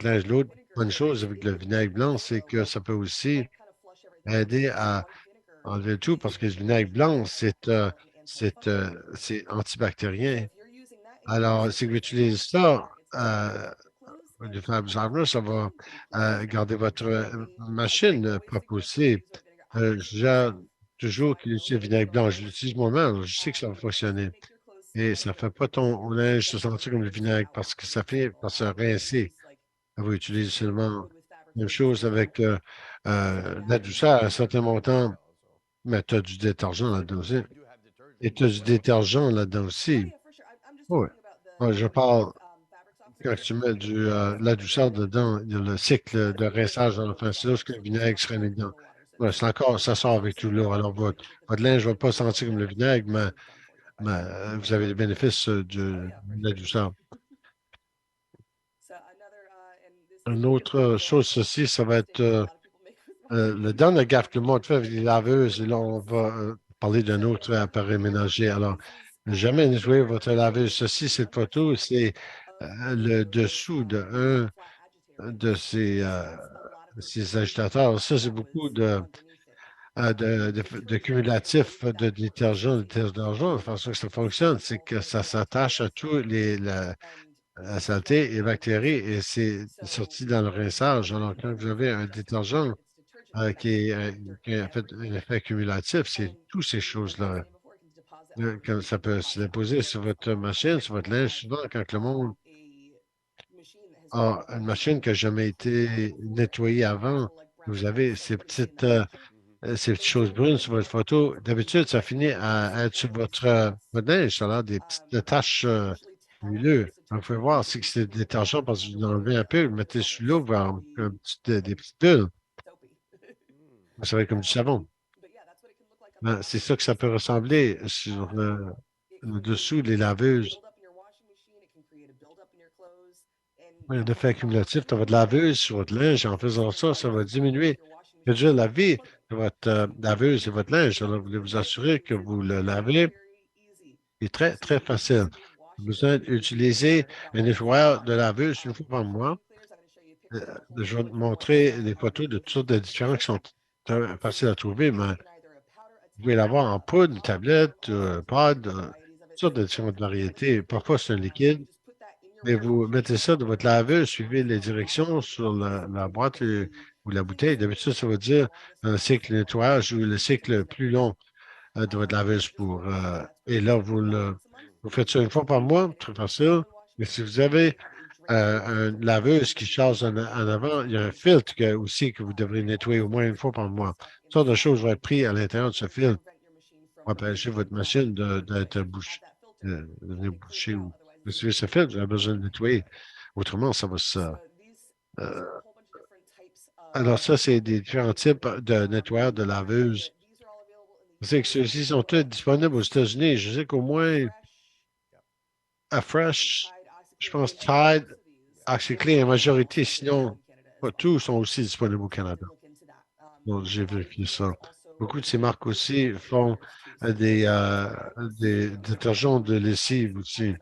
linge. L'autre bonne chose avec le vinaigre blanc, c'est que ça peut aussi aider à enlever le tout parce que le vinaigre blanc, c'est antibactérien. Alors, si vous utilisez ça, du Fab Saver, ça va garder votre machine propre aussi. J'ai toujours qu'il utilise le vinaigre blanc. Je l'utilise moi-même. Je sais que ça va fonctionner. Et ça ne fait pas ton linge se sentir comme le vinaigre parce que ça fait par se rincer. Ça va utiliser seulement la même chose avec la douceur à un certain montant, mais tu as du détergent là-dedans aussi. Et tu as du détergent là-dedans aussi. Oui. Ouais, je parle quand tu mets de la douceur dedans, il y a le cycle de rinçage dans le fin. C'est là que le vinaigre serait mis dedans. Ouais, c'est encore, ça sort avec tout l'eau. Alors, votre linge ne va pas sentir comme le vinaigre, mais vous avez les bénéfices de la douceur. Une autre chose, ceci, ça va être le dernier gaffe que le monde fait avec les laveuses. Et là, on va parler d'un autre appareil ménager. Alors, jamais nettoyer votre laveuse. Ceci, cette photo, c'est le dessous de ces agitateurs. Ça, c'est beaucoup de cumulatifs de détergent. La façon que ça fonctionne, c'est que ça s'attache à tous la saleté et les bactéries et c'est sorti dans le rinçage. Alors, quand vous avez un détergent qui a fait un effet cumulatif, c'est toutes ces choses-là. Quand ça peut se déposer sur votre machine, sur votre linge, souvent, quand le monde a une machine qui n'a jamais été nettoyée avant, vous avez ces petites choses brunes sur votre photo. D'habitude, ça finit à être sur votre linge. Ça a l'air des petites taches. huileux. Vous pouvez voir si c'est détergent parce que vous l'enlevez un peu, vous mettez sous l'eau, vous avez des petites bulles. Ça va être comme du savon. Ben, c'est ça que ça peut ressembler sur le dessous des laveuses. Oui, un effet accumulatif dans votre laveuse sur votre linge. En faisant ça, ça va diminuer déjà la vie de votre laveuse et votre linge. Alors, vous voulez vous assurer que vous le lavez. C'est très, très facile. Vous avez besoin d'utiliser un nettoyeur de laveuse une fois par mois. Je vais te montrer des photos de toutes sortes de différents qui sont très faciles à trouver, mais vous pouvez l'avoir en poudre, une tablette, pod, toutes sortes de différentes variétés. Parfois, c'est un liquide. Mais vous mettez ça dans votre laveuse, suivez les directions sur la boîte ou la bouteille. D'habitude, ça veut dire un cycle de nettoyage ou le cycle plus long de votre laveuse et là, vous faites ça une fois par mois, très facile. Mais si vous avez une laveuse qui charge en avant, il y a un filtre aussi que vous devrez nettoyer au moins une fois par mois. Toutes sortes de choses vont être prises à l'intérieur de ce filtre pour empêcher votre machine d'être de devenir bouchée ou de suivre ce filtre. Vous avez besoin de nettoyer. Autrement, ça va se. euh, alors, ça, c'est des différents types de nettoyeurs de laveuses. Je sais que ceux-ci sont tous disponibles aux États-Unis. Je sais qu'au moins à Fresh, je pense Tide, OxyClean, la majorité, sinon pas tous, sont aussi disponibles au Canada. Donc, j'ai vérifié ça. Beaucoup de ces marques aussi font des détergents de lessive aussi.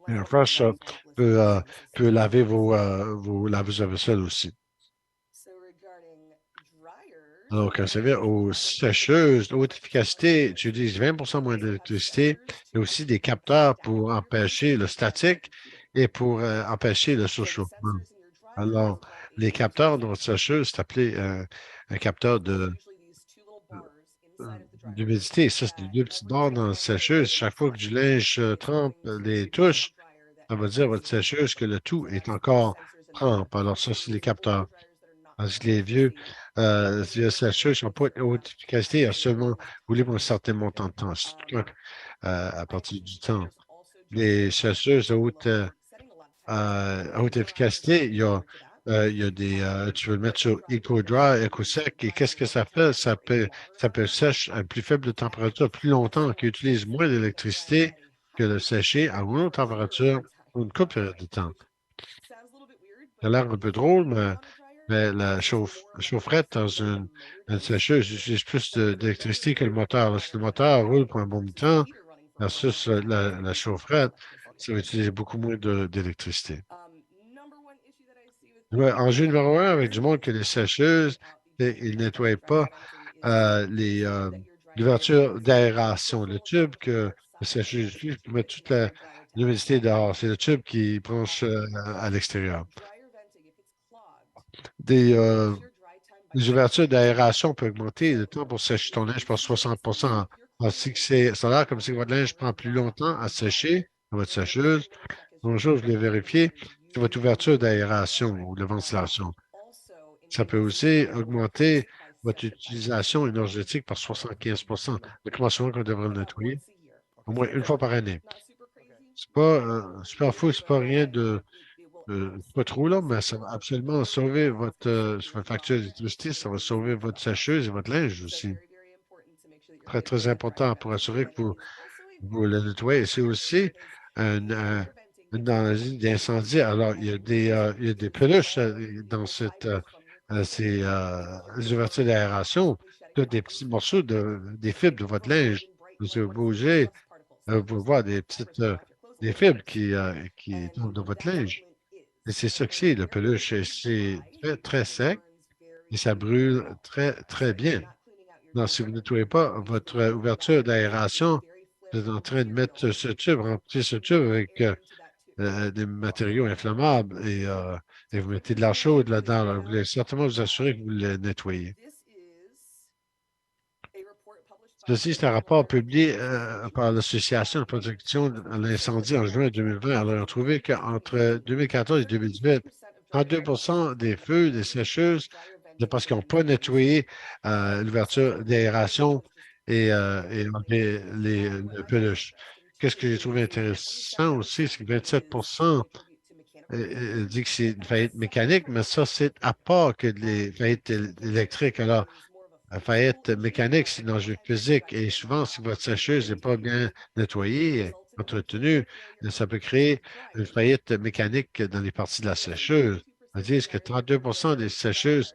Et un Fresh peut, euh, peut laver vos laveuses à vaisselle aussi. Donc, ça veut dire aux sécheuses, haute efficacité, utilise 20 moins d'électricité. Il y a aussi des capteurs pour empêcher le statique et pour empêcher le surchauffement. Alors, les capteurs de votre sécheuse, c'est appelé un capteur d'humidité. Ça, c'est des deux petites barres dans la sécheuse. Chaque fois que du linge trempe les touches, ça veut dire à votre sécheuse que le tout est encore trempe. Alors, ça, c'est les capteurs. Parce que les vieux sécheuses n'ont pas une haute efficacité, il y a seulement roulé pour un certain montant de temps. À partir du temps. Les sécheuses à haute efficacité, il y a tu veux le mettre sur EcoDry, EcoSec, et qu'est-ce que ça fait? Ça peut sèche à plus faible température plus longtemps, qui utilise moins d'électricité que le sécher à moins haute température pour une courte période de temps. Ça a l'air un peu drôle, mais la chaufferette dans une sécheuse utilise plus d'électricité que le moteur. Lorsque le moteur roule pour un bon temps, versus la chaufferette, ça va utiliser beaucoup moins d'électricité. Ouais, enjeu numéro un avec du monde que les sécheuses, ils ne nettoient pas l'ouverture d'aération. Le tube que le sécheuse utilise pour mettre toute l'humidité dehors, c'est le tube qui branche à l'extérieur. Des, euh, les ouvertures d'aération peuvent augmenter le temps pour sécher ton linge par 60. Ainsi que ça a l'air comme si votre linge prend plus longtemps à sécher dans votre sécheuse. Bonjour, je voulais vérifier c'est votre ouverture d'aération ou de ventilation. Ça peut aussi augmenter votre utilisation énergétique par 75. Mais comment souvent qu'on devrait le nettoyer? Au moins une fois par année. C'est pas super fou, c'est pas rien c'est pas trop long, mais ça va absolument sauver votre facture d'électricité, ça va sauver votre sécheuse et votre linge aussi. Très, très important pour assurer que vous le nettoyez. C'est aussi dans la zone d'incendie. Alors, il y a des peluches dans ces ouvertures d'aération, des petits morceaux des fibres de votre linge. Vous bougez, vous pouvez voir des fibres qui tombent dans votre linge. Et c'est ça que c'est, le peluche. Et c'est très, très sec et ça brûle très, très bien. Non, si vous ne nettoyez pas votre ouverture d'aération, vous êtes en train de mettre ce tube, remplir ce tube avec des matériaux inflammables et vous mettez de l'air chaud là-dedans. Alors, vous voulez certainement vous assurer que vous le nettoyez. Ceci, c'est un rapport publié par l'Association de protection de l'incendie en juin 2020. Alors, ils ont trouvé qu'entre 2014 et 2018, 32 des feux des sécheuses, c'est parce qu'ils n'ont pas nettoyé l'ouverture d'aération et enlever le peluche. Qu'est-ce que j'ai trouvé intéressant aussi, c'est que 27% dit que c'est une faillite mécanique, mais ça, c'est à part que les faillites électriques. Alors, la faillite mécanique, c'est une enjeu physique. Et souvent, si votre sécheuse n'est pas bien nettoyée, entretenue, ça peut créer une faillite mécanique dans les parties de la sécheuse. On dit que 32% des sécheuses,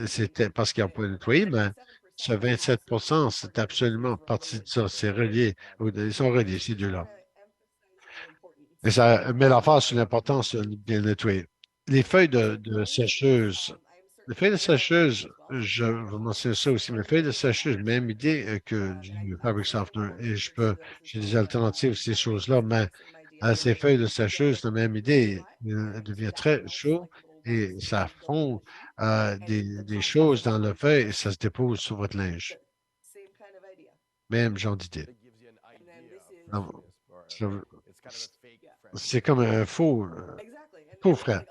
c'était parce qu'ils n'ont pas nettoyé, mais ce 27%, c'est absolument partie de ça. C'est relié. Ils sont reliés, ces deux-là. Et ça met l'emphase sur l'importance de bien nettoyer. Les feuilles de sécheuse. Les feuilles de sécheuse, je vous mentionne ça aussi, mais les feuilles de sécheuse, même idée que du Fabric Softener. Et j'ai des alternatives à ces choses-là, mais à ces feuilles de sécheuse, la même idée. Il devient très chaud et ça fond des choses dans le feuille et ça se dépose sur votre linge. Même genre d'idée. Non, ça- c'est comme un faux frais.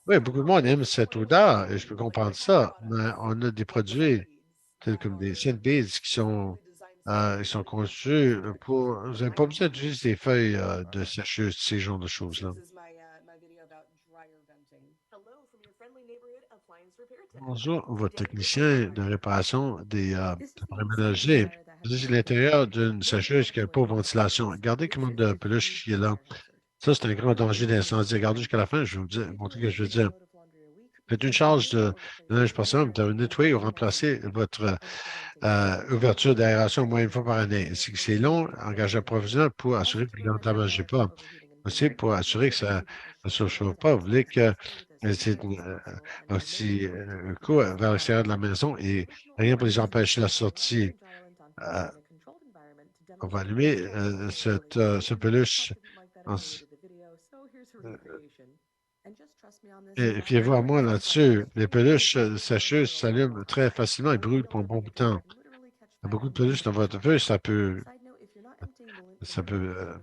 Oui, beaucoup de monde aime cette odeur et je peux comprendre ça, mais on a des produits tels comme des Scent-Beads ils sont conçus pour. Vous n'avez pas besoin d'utiliser des feuilles de sécheuse, ces genres de choses-là. Bonjour, votre technicien de réparation des appareils ménagers. C'est l'intérieur d'une sécheuse qui n'a pas de ventilation. Regardez comment de peluche qui est là. Ça, c'est un grand danger d'incendie. Regardez jusqu'à la fin, je vais vous dire, montrer ce que je veux dire. Faites une charge de neige par semaine, vous devez nettoyer ou remplacer votre ouverture d'aération au moins une fois par année. C'est long, engagez un professionnel pour assurer que vous n'endommagez pas. Aussi, pour assurer que ça ne se chauffe pas, vous voulez que c'est un petit coup vers l'extérieur de la maison et rien pour les empêcher la sortie. Euh, on va allumer ce peluche. en s- Et fiez-vous à moi là-dessus. Les peluches sécheuses s'allument très facilement et brûlent pour un bon bout de temps. Beaucoup de peluches dans votre feu, ça peut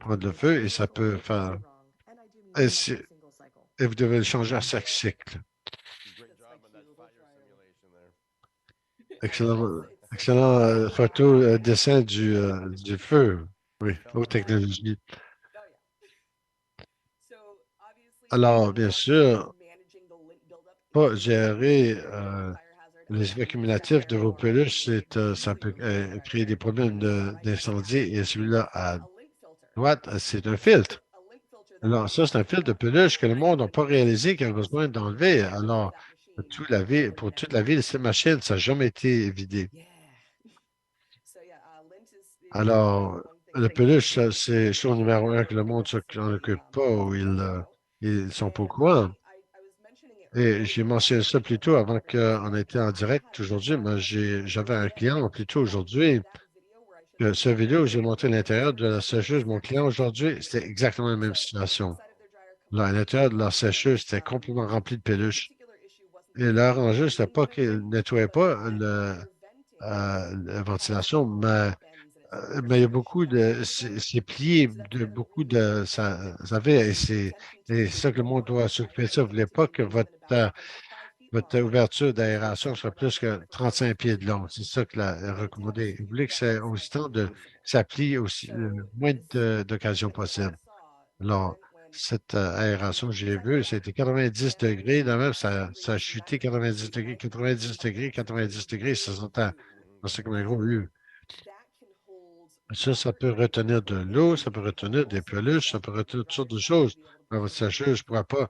prendre le feu et ça peut faire. Et, et vous devez le changer à chaque cycle. Excellent, excellent photo, dessin du feu. Oui, haute technologie. Alors, bien sûr, pas gérer les effets cumulatifs de vos peluches, ça peut créer des problèmes d'incendie. Et celui-là à droite, c'est un filtre. Alors, ça, c'est un filtre de peluche que le monde n'a pas réalisé qu'il a besoin d'enlever. Alors, pour toute la vie, cette machine, ça n'a jamais été vidé. Alors, le peluche, c'est chose numéro un que le monde s'en occupe pas ou ils sont pas au courant. Et j'ai mentionné ça plus tôt avant qu'on était en direct aujourd'hui, mais j'avais un client plus tôt aujourd'hui. Ce vidéo, j'ai montré l'intérieur de la sécheuse. Mon client aujourd'hui, c'était exactement la même situation. Là, à l'intérieur de leur sécheuse, c'était complètement rempli de peluches. Et leur enjeu, c'était pas qu'ils ne nettoyaient pas la ventilation, mais il y a beaucoup de. C'est plié de beaucoup de. Ça fait, et c'est ça que le monde doit s'occuper de ça. Vous ne voulez pas que votre ouverture d'aération soit plus que 35 pieds de long. C'est ça que la recommandé. Vous voulez que c'est aussi temps de. Que ça plie aussi le moins d'occasions possible. Alors, cette aération que j'ai vue, c'était 90 degrés. Là même, ça a chuté 90 degrés, 90 degrés, 90 degrés. Ça s'entend. C'est comme un gros U. Ça peut retenir de l'eau, ça peut retenir des peluches, ça peut retenir toutes sortes de choses. Mais votre sécheuse ne pourra pas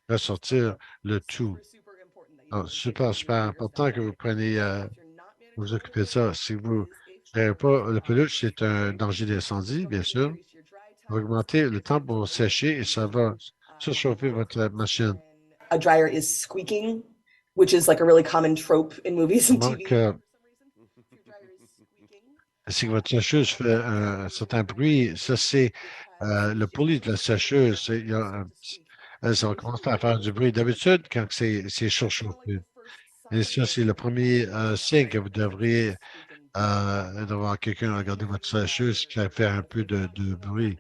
ressortir le tout. Alors, super, super important que vous preniez, vous occupez de ça. Si vous ne gérez pas le peluche, c'est un danger d'incendie, bien sûr. Ça va augmenter le temps pour sécher et ça va surchauffer votre machine. A dryer is squeaking, which is like a really common trope in movies and Donc, TV. si votre sécheuse fait un certain bruit, ça, c'est le poulie de la sécheuse. Il y a ça commence à faire du bruit. D'habitude, quand c'est surchauffé. Et ça, c'est le premier signe que vous devriez d'avoir quelqu'un regarder votre sécheuse qui va faire un peu de bruit.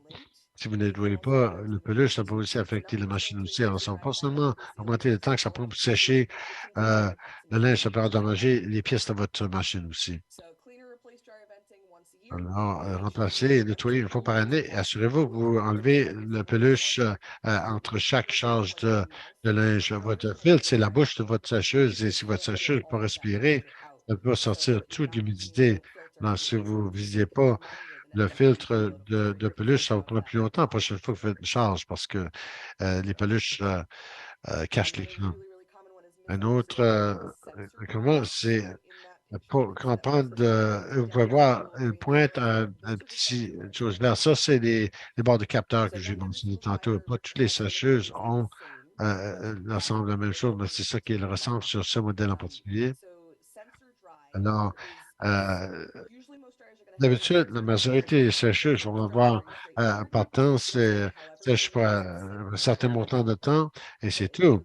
Si vous ne nettoyez pas le peluche, ça peut aussi affecter la machine aussi. Alors, ça va pas seulement augmenter le temps que ça prend pour sécher le linge, ça peut endommager les pièces de votre machine aussi. Alors, remplacez et nettoyez une fois par année. Assurez-vous que vous enlevez la peluche entre chaque charge de linge. Votre filtre, c'est la bouche de votre sécheuse et si votre sécheuse peut respirer, elle peut sortir toute l'humidité. Alors, si vous ne visiez pas le filtre de peluche, ça vous prend plus longtemps la prochaine fois que vous faites une charge parce que les peluches cachent les crans. Un autre, comment c'est pour comprendre, vous pouvez voir une pointe, un petit une chose vert. Ça, c'est les bords de capteurs que j'ai mentionné tantôt. Pas toutes les sécheuses ont l'ensemble de la même chose, mais c'est ça qui le ressemble sur ce modèle en particulier. Alors, euh, d'habitude, la majorité des sécheuses vont avoir par temps, c'est sèche pour un certain montant de temps et c'est tout.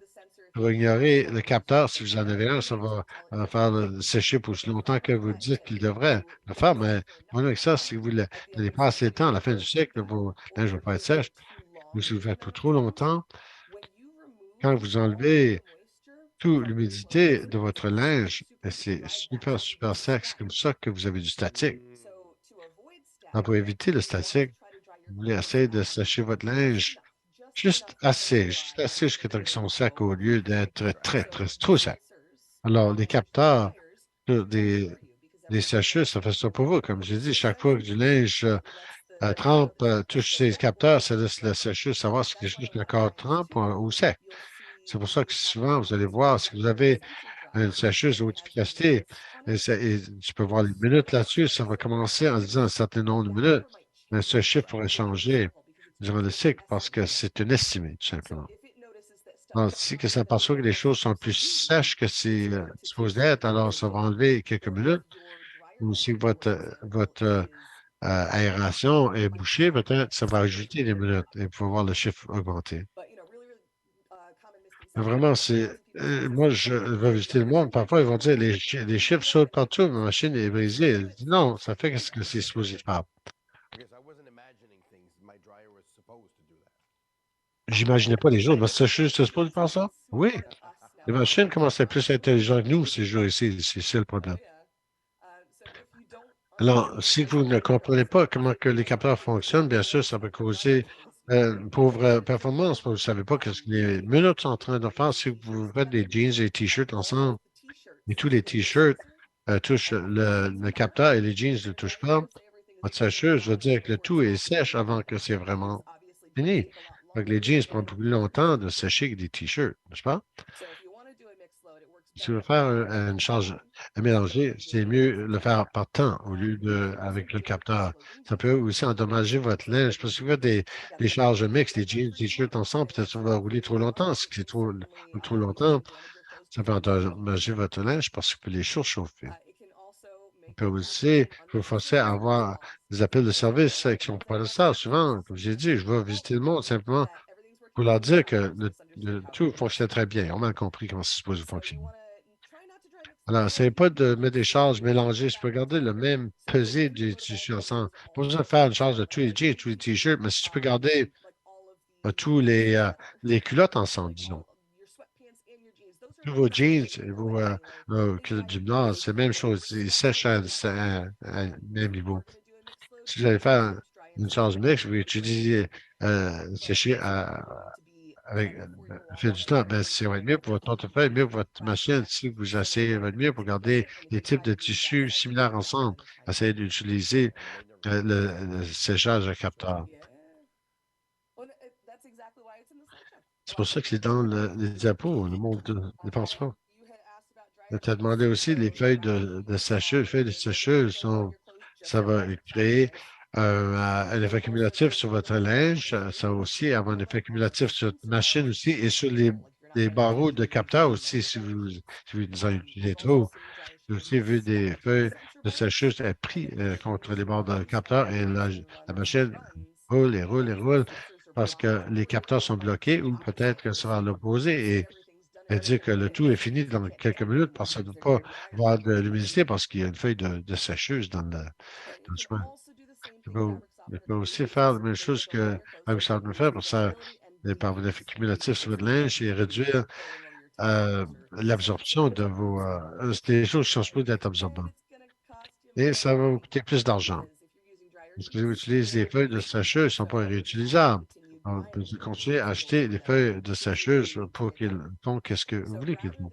Pour ignorer le capteur, si vous en avez un, ça va faire sécher pour aussi longtemps que vous dites qu'il devrait le faire. Mais le problème avec ça, si vous n'allez pas assez de temps, à la fin du cycle, vos linge ne vont pas être sèche. Ou si vous faites pour trop longtemps, quand vous enlevez toute l'humidité de votre linge, et c'est super, super sec. C'est comme ça que vous avez du statique. Alors, pour éviter le statique, vous voulez essayer de sécher votre linge juste assez jusqu'à temps qu'ils sont secs au lieu d'être très, très, trop secs. Alors, les capteurs des sécheuses, ça fait ça pour vous. Comme j'ai dit, chaque fois que du linge trempe, touche ces capteurs, ça laisse la sécheuse savoir si quelque chose le corps trempe ou sec. C'est pour ça que souvent, vous allez voir, si vous avez une sécheuse haute efficacité, et tu peux voir les minutes là-dessus, ça va commencer en disant un certain nombre de minutes, mais ce chiffre pourrait changer durant le cycle parce que c'est une estimée, tout simplement. Tandis que ça s'aperçoit que les choses sont plus sèches que c'est supposé être, alors ça va enlever quelques minutes. Ou si votre aération est bouchée, peut-être ça va ajouter des minutes et vous pouvez voir le chiffre augmenter. Mais vraiment, moi, je vais visiter le monde. Parfois, ils vont dire les chiffres sautent partout, ma machine est brisée. Je dis non, ça fait ce que c'est supposé faire. J'imaginais pas les jours. Mais c'est juste supposé faire ça? Oui. Les machines commencent à être plus intelligentes que nous ces jours-ci. C'est ça le problème. Alors, si vous ne comprenez pas comment que les capteurs fonctionnent, bien sûr, ça peut causer une pauvre performance. Vous ne savez pas ce que les minutes sont en train de faire si vous faites des jeans et des t-shirts ensemble et tous les t-shirts touchent le capteur et les jeans ne touchent pas. Votre sécheuse veut dire que le tout est sèche avant que c'est vraiment fini. Donc, les jeans prennent plus longtemps de sécher que des t-shirts, n'est-ce pas? Si vous voulez faire une charge à mélanger, c'est mieux le faire par temps au lieu de avec le capteur. Ça peut aussi endommager votre linge. Parce que si vous faites des charges mixtes, des jeans, des t-shirts ensemble, peut-être que ça va rouler trop longtemps. Si c'est trop longtemps, ça peut endommager votre linge parce que vous pouvez les surchauffer. On peut aussi vous forcer à avoir des appels de service qui sont pas de ça. Souvent, comme j'ai dit, je vais visiter le monde simplement pour leur dire que tout fonctionne très bien. On a mal compris comment c'est supposé fonctionner. Alors, c'est pas de mettre des charges mélangées. Je peux garder le même pesé du tissu ensemble. Pas besoin de faire une charge de tous les jeans, tous les t-shirts, mais si tu peux garder tous les culottes ensemble, disons. Tous vos jeans et vos culottes du Nord, c'est la même chose. Ils sèchent à même niveau. Si vous allez faire une charge mixte, vous utilisez sécher avec le fil du temps, ben, ça va être mieux pour votre portefeuille, mieux pour votre machine. Si vous essayez, va être mieux pour garder les types de tissus similaires ensemble. Essayez d'utiliser le séchage à capteur. C'est pour ça que c'est dans les diapos, le monde ne dépense pas. Tu as demandé aussi les feuilles de sécheuse. Les feuilles de sécheuse ça va créer un effet cumulatif sur votre linge. Ça va aussi avoir un effet cumulatif sur votre machine aussi et sur les barreaux de capteur aussi si vous en utilisez trop. J'ai aussi vu des feuilles de sécheuse être pris contre les barres de capteur et la machine roule et roule et roule parce que les capteurs sont bloqués ou peut-être que ça va à l'opposé et dire que le tout est fini dans quelques minutes parce que ça ne doit pas avoir de l'humidité parce qu'il y a une feuille de sécheuse dans le chemin. Je peux aussi faire la même chose que Microsoft fait pour ça, par l'effet cumulatif sur votre linge et réduire l'absorption de des choses qui sont supposées être absorbantes. Et ça va vous coûter plus d'argent. Parce que vous utilisez des feuilles de sécheuse, ne sont pas réutilisables. Alors, vous pouvez continuer à acheter des feuilles de sécheuse pour qu'ils font qu'est-ce que vous voulez qu'ils font.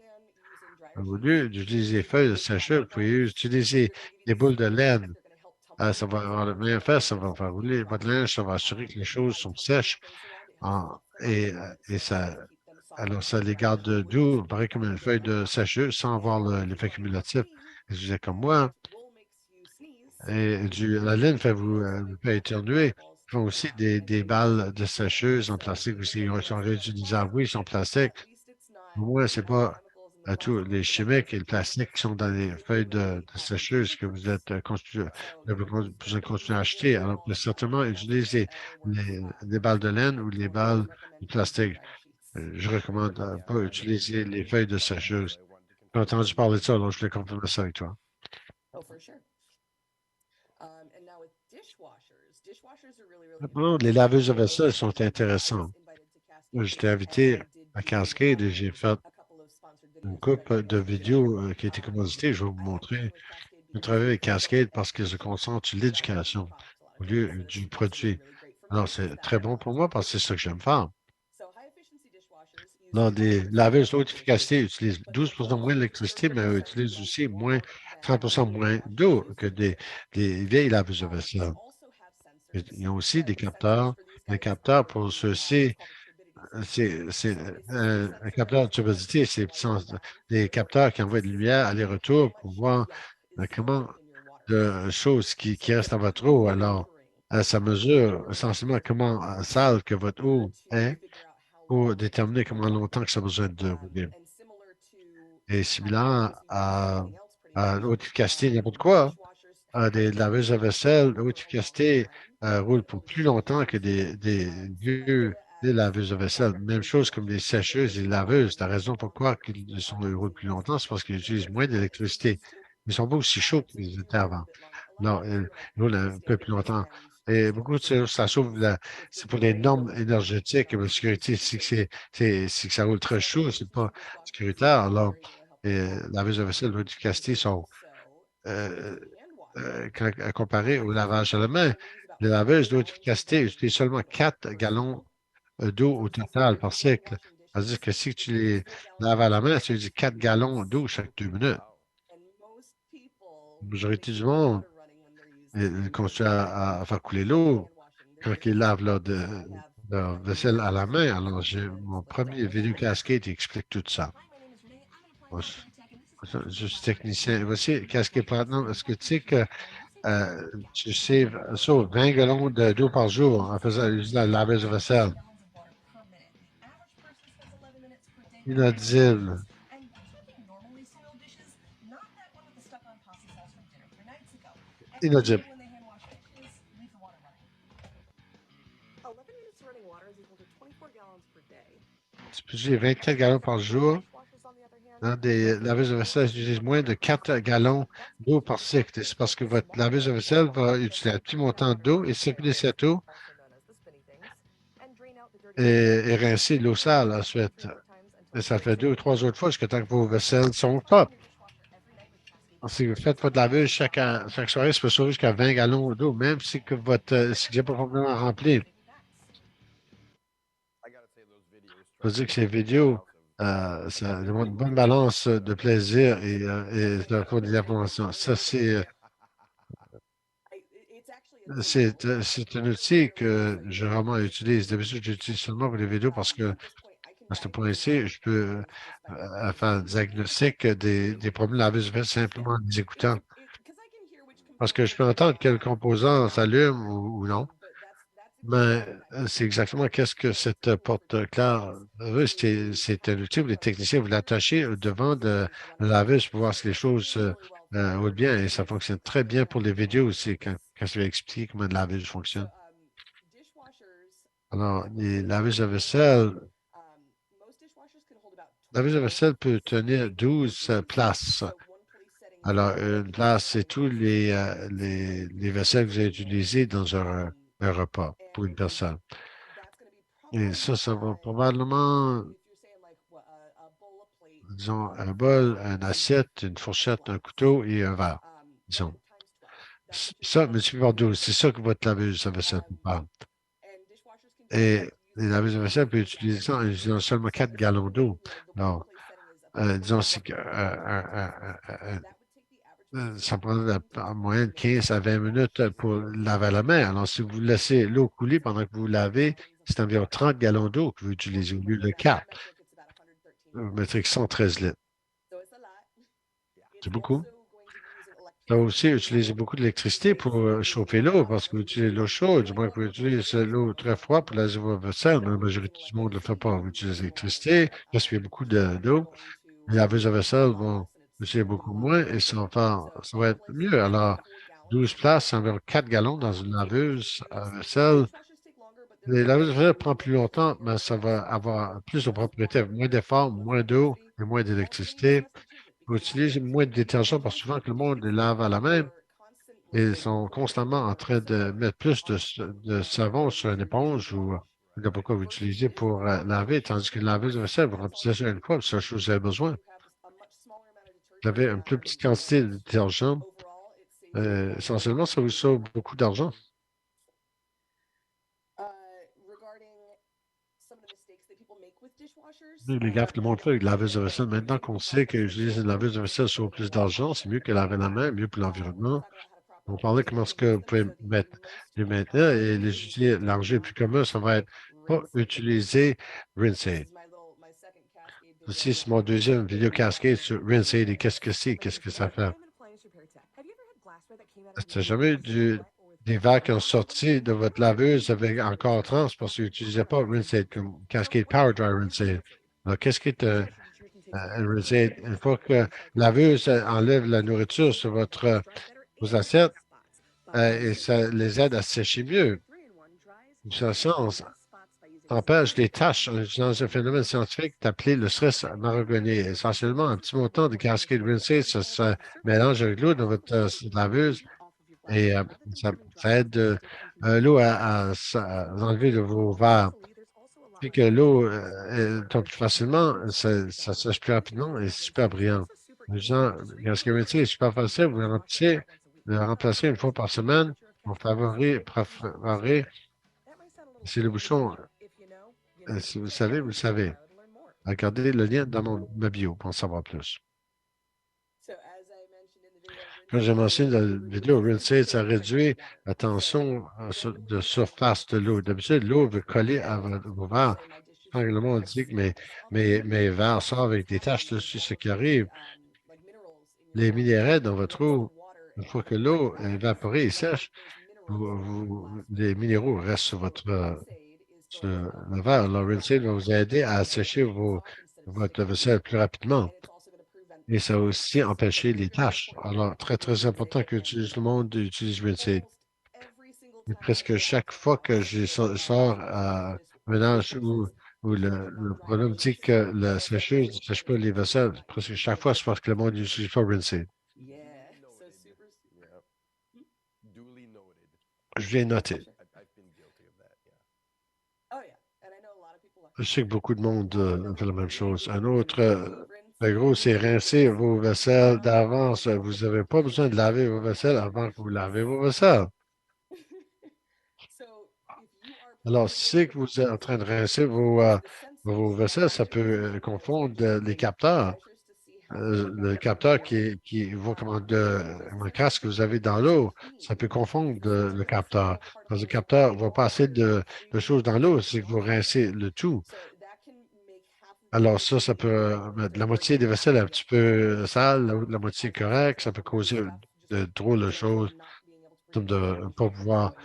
Au lieu d'utiliser des feuilles de sécheuse, vous pouvez utiliser des boules de laine. Ça va avoir le même effet, ça va faire rouler votre linge, ça va assurer que les choses sont sèches et ça, alors ça les garde doux, pareil comme une feuille de sécheuse, sans avoir l'effet cumulatif. Et je disais comme moi, la laine vous fait éternuer. Ils font aussi des balles de sécheuse en plastique aussi. Ils sont réutilisables. Oui, ils sont en plastique. Au moins, c'est pas tous les chimiques et le plastique qui sont dans les feuilles de sécheuse que vous êtes vous êtes continué à acheter. Alors, vous pouvez certainement utiliser les balles de laine ou les balles de plastique. Je recommande pas utiliser les feuilles de sécheuse. J'ai entendu parler de ça, donc je voulais confirmer ça avec toi. Oh, for sure. And now with dishwashers are Maintenant, les laveuses de vaisselle sont intéressantes. J'étais invité à Cascade et j'ai fait une couple de vidéos qui a été commanditées. Je vais vous montrer. Je travaille avec Cascade parce que je concentre sur l'éducation au lieu du produit. Alors, c'est très bon pour moi parce que c'est ça que j'aime faire. Dans des laveuses haute efficacité, utilisent 12 moins d'électricité, mais utilisent aussi 30 moins d'eau que des vieilles laveuses de vaisselle. Ils ont aussi des capteurs. Les capteurs pour ceux-ci, c'est un capteur de turbidité, c'est des capteurs qui envoient de la lumière aller-retour pour voir comment de choses qui restent dans votre eau. Alors, ça mesure essentiellement comment sale que votre eau est pour déterminer comment longtemps que ça a besoin de rouler. Et similaire à haute efficacité, n'importe quoi, des laveuses à vaisselle de haute efficacité roulent pour plus longtemps que des vieux des laveuses à vaisselle. Même chose comme les sécheuses et les laveuses. La raison pourquoi ils roulent plus longtemps, c'est parce qu'ils utilisent moins d'électricité. Ils ne sont pas aussi chauds qu'ils étaient avant. Non, ils roulent un peu plus longtemps. Et beaucoup de ça sauve c'est pour les normes énergétiques et la sécurité. Si que ça roule très chaud, c'est pas sécuritaire. Alors, laveuses de vaisselle de haute efficacité sont euh, comparé au lavage à la main. Les laveuses d'eau efficacité utilisent seulement 4 gallons d'eau au total par cycle. C'est-à-dire que si tu les laves à la main, ça veut dire 4 gallons d'eau chaque 2 minutes. La majorité du monde continue à faire couler l'eau quand ils lavent leur vaisselle à la main. Alors, j'ai mon premier vidéo casquette qui explique tout ça. Moi, je suis technicien. Voici casquette platinum. Est-ce que tu sais que tu sais, ça, 20 gallons d'eau par jour en faisant la laveuse de vaisselle? Inaudible. Inaudible. Tu peux utiliser 24 gallons par jour. Dans des laveuses de vaisselle utilisent moins de 4 gallons d'eau par cycle. C'est parce que votre laveuse de vaisselle va utiliser un petit montant d'eau et circuler cette eau et rincer l'eau sale ensuite. Et ça fait 2 ou 3 autres fois jusqu'à temps que vos vaisselles sont propres. Si vous faites votre lavage chaque soirée, ça peut sauver jusqu'à 20 gallons d'eau, même si que votre si n'est pas complètement rempli. Je veux dire que ces vidéos, ça demande une bonne balance de plaisir et de des informations. Ça, c'est un outil que je vraiment utilise. D'habitude, j'utilise seulement pour les vidéos parce que à ce point-ci, je peux faire un diagnostic des problèmes de lavage de vaisselle simplement en les écoutant. Parce que je peux entendre quel composant s'allume ou non. Mais c'est exactement qu'est-ce que cette porte claire veut. C'est un outil où les techniciens vous l'attachez au devant de la laveuse pour voir si les choses roulent bien. Et ça fonctionne très bien pour les vidéos aussi, quand je vais expliquer comment une laveuse fonctionne. Alors, les laveuses à vaisselle, la laveuse à vaisselle peut tenir 12 places. Alors, une place, c'est tous les vaisselles que vous avez utilisées dans un repas pour une personne. Et ça va probablement, disons, un bol, une assiette, une fourchette, un couteau et un verre, disons. Ça, multiplié par 12, c'est ça que votre laveuse à vaisselle peut faire. Et les laveuses de vaisselle peuvent utiliser ça en utilisant seulement 4 gallons d'eau. Alors, disons, ça prend en moyenne 15 à 20 minutes pour laver à la main. Alors, si vous laissez l'eau couler pendant que vous lavez, c'est environ 30 gallons d'eau que vous utilisez au lieu de 4. Vous mettrez 113 litres. C'est beaucoup. Ça va aussi utiliser beaucoup d'électricité pour chauffer l'eau parce que vous utilisez l'eau chaude, du moins que vous utilisez l'eau très froide pour laver votre vaisselle, mais la majorité du monde ne le fait pas. Vous utilisez l'électricité, gaspillez beaucoup d'eau. Les laveuses à vaisselle vont utiliser beaucoup moins et ça va être mieux. Alors, 12 places, c'est environ 4 gallons dans une laveuse à vaisselle. Les laveuses à vaisselle prennent plus longtemps, mais ça va avoir plus de propriétés, moins d'efforts, moins d'eau et moins d'électricité. Vous utilisez moins de détergent parce que souvent que le monde les lave à la main et ils sont constamment en train de mettre plus de savon sur une éponge ou n'importe quoi vous utilisez pour laver, tandis qu'une laveuse de vaisselle, vous remplissez ça une fois, c'est la chose que vous avez besoin. Vous avez une plus petite quantité de détergent. Essentiellement, ça vous sauve beaucoup d'argent. Les gaffes que le monde fait avec la laveuse de vaisselle, maintenant qu'on sait qu'utiliser une laveuse de vaisselle sauve plus d'argent, c'est mieux que laver la main, mieux pour l'environnement. On parlait comment est-ce que vous pouvez mettre les maintenant et les utiliser. L'enjeu le plus commun, ça va être pas utiliser Rinseaid. Aussi, c'est mon deuxième vidéo cascade sur Rinseaid et qu'est-ce que c'est, qu'est-ce que ça fait. Tu n'as jamais eu des verres qui ont sorti de votre laveuse avec encore trans parce que vous n'utilisez pas Rinseaid comme Cascade Power Dry Rinseaid. Alors, qu'est-ce qui est Rinseaid? Une fois que la laveuse enlève la nourriture sur vos assiettes, et ça les aide à sécher mieux. Ça empêche les taches en utilisant un phénomène scientifique appelé le stress marronnier. Essentiellement, un petit montant de Cascade Rinseaid, ça se mélange avec l'eau dans votre laveuse et ça aide l'eau à enlever de vos verres. Puis que l'eau tombe plus facilement, ça sèche plus rapidement et c'est super brillant. Les gens, Cascade Rinseaid est super facile, vous le remplacez une fois par semaine pour préparer. C'est le bouchon. Si vous savez, vous le savez. Regardez le lien dans ma bio pour en savoir plus. Comme j'ai mentionné dans la vidéo, Rinseaid, ça réduit la tension de surface de l'eau. D'habitude, l'eau veut coller à vos verres. Quand le monde dit que mes verres sortent avec des taches dessus, ce qui arrive, les minéraux dans votre eau, une fois que l'eau est évaporée et sèche, les minéraux restent sur le verre. Le Rinseaid va vous aider à sécher votre vaisselle plus rapidement. Et ça va aussi empêcher les taches. Alors, très, très important que tout le monde utilise Rinseaid. Et presque chaque fois que je sors à un ménage où le bonhomme dit que la sécheuse ne sèche pas les vaisselles, presque chaque fois, c'est parce que le monde n'utilise pas Rinseaid. Je viens noter. Je sais que beaucoup de monde fait la même chose. Un autre, le gros, c'est rincer vos vaisselles d'avance. Vous n'avez pas besoin de laver vos vaisselles avant que vous lavez vos vaisselles. Alors, si que vous êtes en train de rincer vos vaisselles, ça peut confondre les capteurs. Le capteur qui voit comment le casque que vous avez dans l'eau, ça peut confondre le capteur. Parce que le capteur va passer de choses dans l'eau, c'est que vous rincez le tout. Alors ça peut mettre la moitié des vaisselles un petit peu sale, la moitié correcte. Ça peut causer de drôles de choses, comme de ne pas pouvoir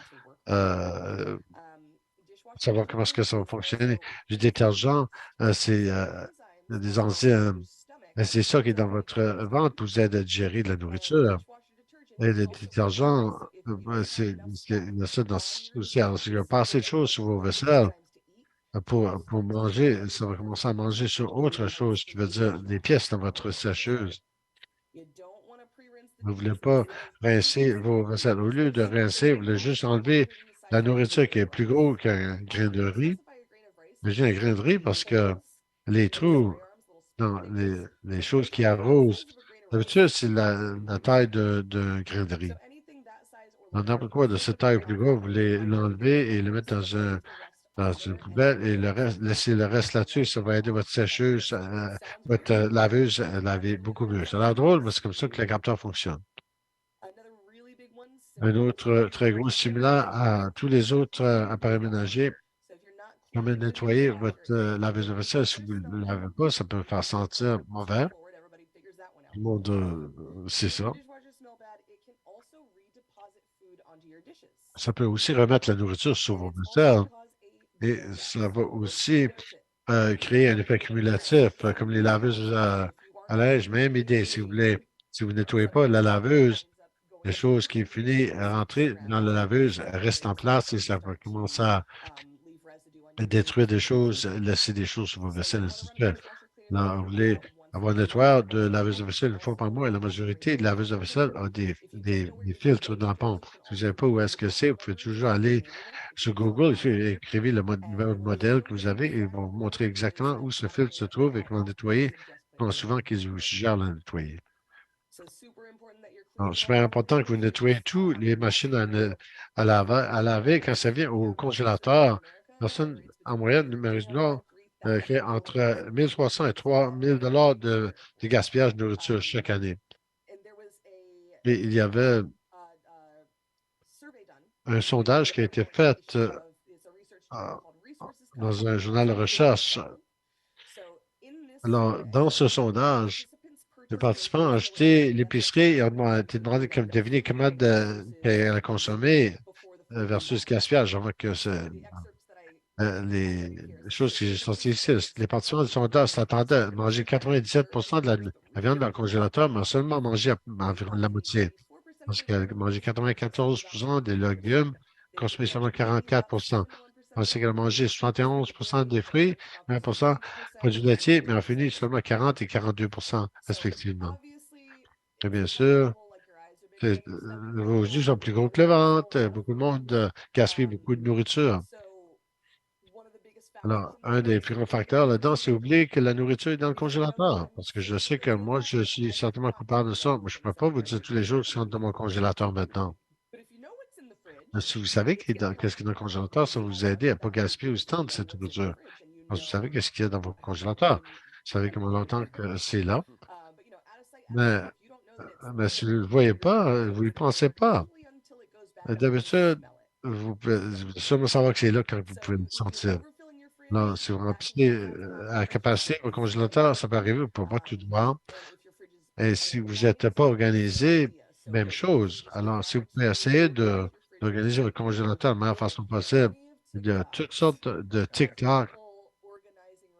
savoir comment est-ce que ça va fonctionner. Du détergent, c'est des enzymes. C'est ça qui est dans votre ventre pour vous aider à digérer de la nourriture. Et le détergent, il y a ça aussi. Alors, il y a pas assez de choses sur vos vaisselles pour manger. Ça va commencer à manger sur autre chose, qui veut dire des pièces dans votre sécheuse. Vous ne voulez pas rincer vos vaisselles. Au lieu de rincer, vous voulez juste enlever la nourriture qui est plus gros qu'un grain de riz. J'ai un grain de riz parce que les trous dans les choses qui arrosent, d'habitude, c'est la taille d'un grain de riz. dans n'importe quoi de cette taille ou plus gros, vous voulez l'enlever et le mettre dans une poubelle et le reste, laisser le reste là-dessus. Ça va aider votre sécheuse, votre laveuse à laver beaucoup mieux. Ça a l'air drôle, mais c'est comme ça que le capteur fonctionne. Un autre très gros similaire à tous les autres appareils ménagers, comme nettoyer votre laveuse de vaisselle. Si vous ne le lavez pas, ça peut faire sentir mauvais. Tout le monde, c'est ça. Ça peut aussi remettre la nourriture sur vos vaisselles et ça va aussi créer un effet cumulatif, comme les laveuses à linge. Même idée, si vous voulez, si vous ne nettoyez pas la laveuse, les choses qui finissent à rentrer dans la laveuse restent en place et ça va commencer à détruire des choses, laisser des choses sur vos vaisselles, ainsi de suite. Là, vous voulez avoir un nettoyeur de laveuse de vaisselle une fois par mois et la majorité de laveuses de vaisselle a des filtres dans la pompe. Si vous ne savez pas où est-ce que c'est, vous pouvez toujours aller sur Google et écrivez le numéro de modèle que vous avez et ils vont vous montrer exactement où ce filtre se trouve et comment le nettoyer. Comment souvent qu'ils vous suggèrent de le nettoyer. Alors, super important que vous nettoyez toutes les machines à laver quand ça vient au congélateur. Personne, en moyenne, numérique du Nord, crée entre 1300 et 3000 $ de gaspillage de nourriture chaque année. Et il y avait un sondage qui a été fait euh, dans un journal de recherche. Alors, dans ce sondage, les participants ont acheté l'épicerie et ont été demandé comme deviner comment qu'elle a consommé versus gaspillage avant que les choses qui sont sorties ici. Les participants du sondage s'attendaient à manger 97 de la viande dans le congélateur, mais ont seulement mangé environ la moitié. Parce qu'elle a mangé 94 des légumes, consommé seulement 44 Pensez qu'elle a mangé 71 des fruits, 20 produits laitiers, mais a fini seulement 40 et 42 respectivement. Et bien sûr, vos yeux sont plus gros que le ventre. Beaucoup de monde gaspille beaucoup de nourriture. Alors, un des plus grands facteurs là-dedans, c'est oublier que la nourriture est dans le congélateur. Parce que je sais que moi, je suis certainement coupable de ça, mais je ne peux pas vous dire tous les jours ce qui est dans mon congélateur maintenant. Mais si vous savez qu'est-ce qui est dans le congélateur, ça va vous aider à ne pas gaspiller autant de cette nourriture. Parce que vous savez qu'est-ce qu'il y a dans vos congélateurs. Vous savez comment longtemps que c'est là. Mais, mais si vous ne le voyez pas, vous n'y pensez pas. D'habitude, vous pouvez sûrement savoir que c'est là quand vous pouvez le sentir. Non, si vous remplissez à la capacité au congélateur, ça peut arriver, vous ne pouvez pas tout voir. Et si vous n'êtes pas organisé, même chose. Alors, si vous pouvez essayer d'organiser votre congélateur de la meilleure façon possible, il y a toutes sortes de TikTok,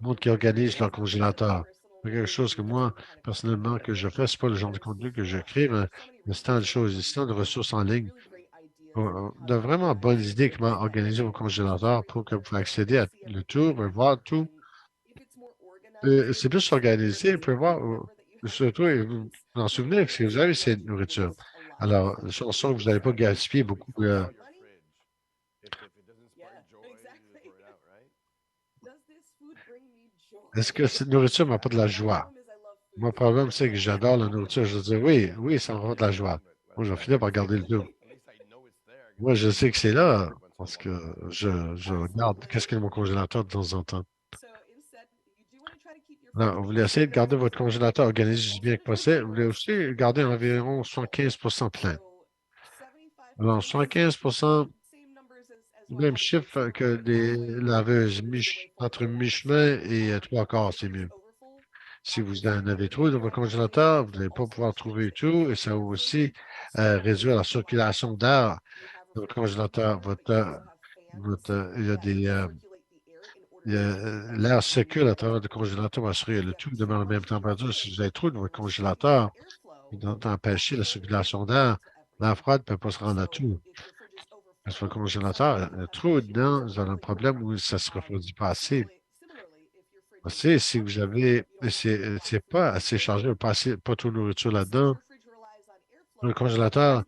monde qui organise leur congélateur. C'est quelque chose que moi, personnellement, que je fais, ce n'est pas le genre de contenu que je crée, mais c'est tant de choses, c'est tant de ressources en ligne. De vraiment bonnes idées comment organiser vos congélateurs pour que vous puissiez accéder à le tout, voir tout. C'est plus organisé, prévoir, surtout, et vous vous en souvenez que si vous avez cette nourriture. Alors, je sens que vous n'allez pas gaspiller beaucoup. Est-ce que cette nourriture m'a pas de la joie? Mon problème, c'est que j'adore la nourriture. Je dis oui, oui, ça me fait de la joie. Moi, je vais finir par garder le tout. Moi, je sais que c'est là parce que je regarde qu'est-ce qu'il y a dans mon congélateur de temps en temps. Alors, vous voulez essayer de garder votre congélateur organisé du bien que possible. Vous voulez aussi garder environ 75 plein. Alors, 75 même chiffre que des laveuses entre mi-chemin et trois quarts, c'est mieux. Si vous en avez trop dans votre congélateur, vous n'allez pas pouvoir trouver tout et ça va aussi réduire la circulation d'air dans votre congélateur. Il y a l'air circule à travers le congélateur pour assurer le tout demeure à la même température. Si vous avez trop dans votre congélateur, vous devez empêcher la circulation d'air. L'air froid ne peut pas se rendre à tout. Parce que le congélateur, trop dedans, vous avez un problème où ça ne se refroidit pas assez. Aussi, si vous avez, c'est pas assez chargé, pas trop de nourriture là-dedans, le congélateur,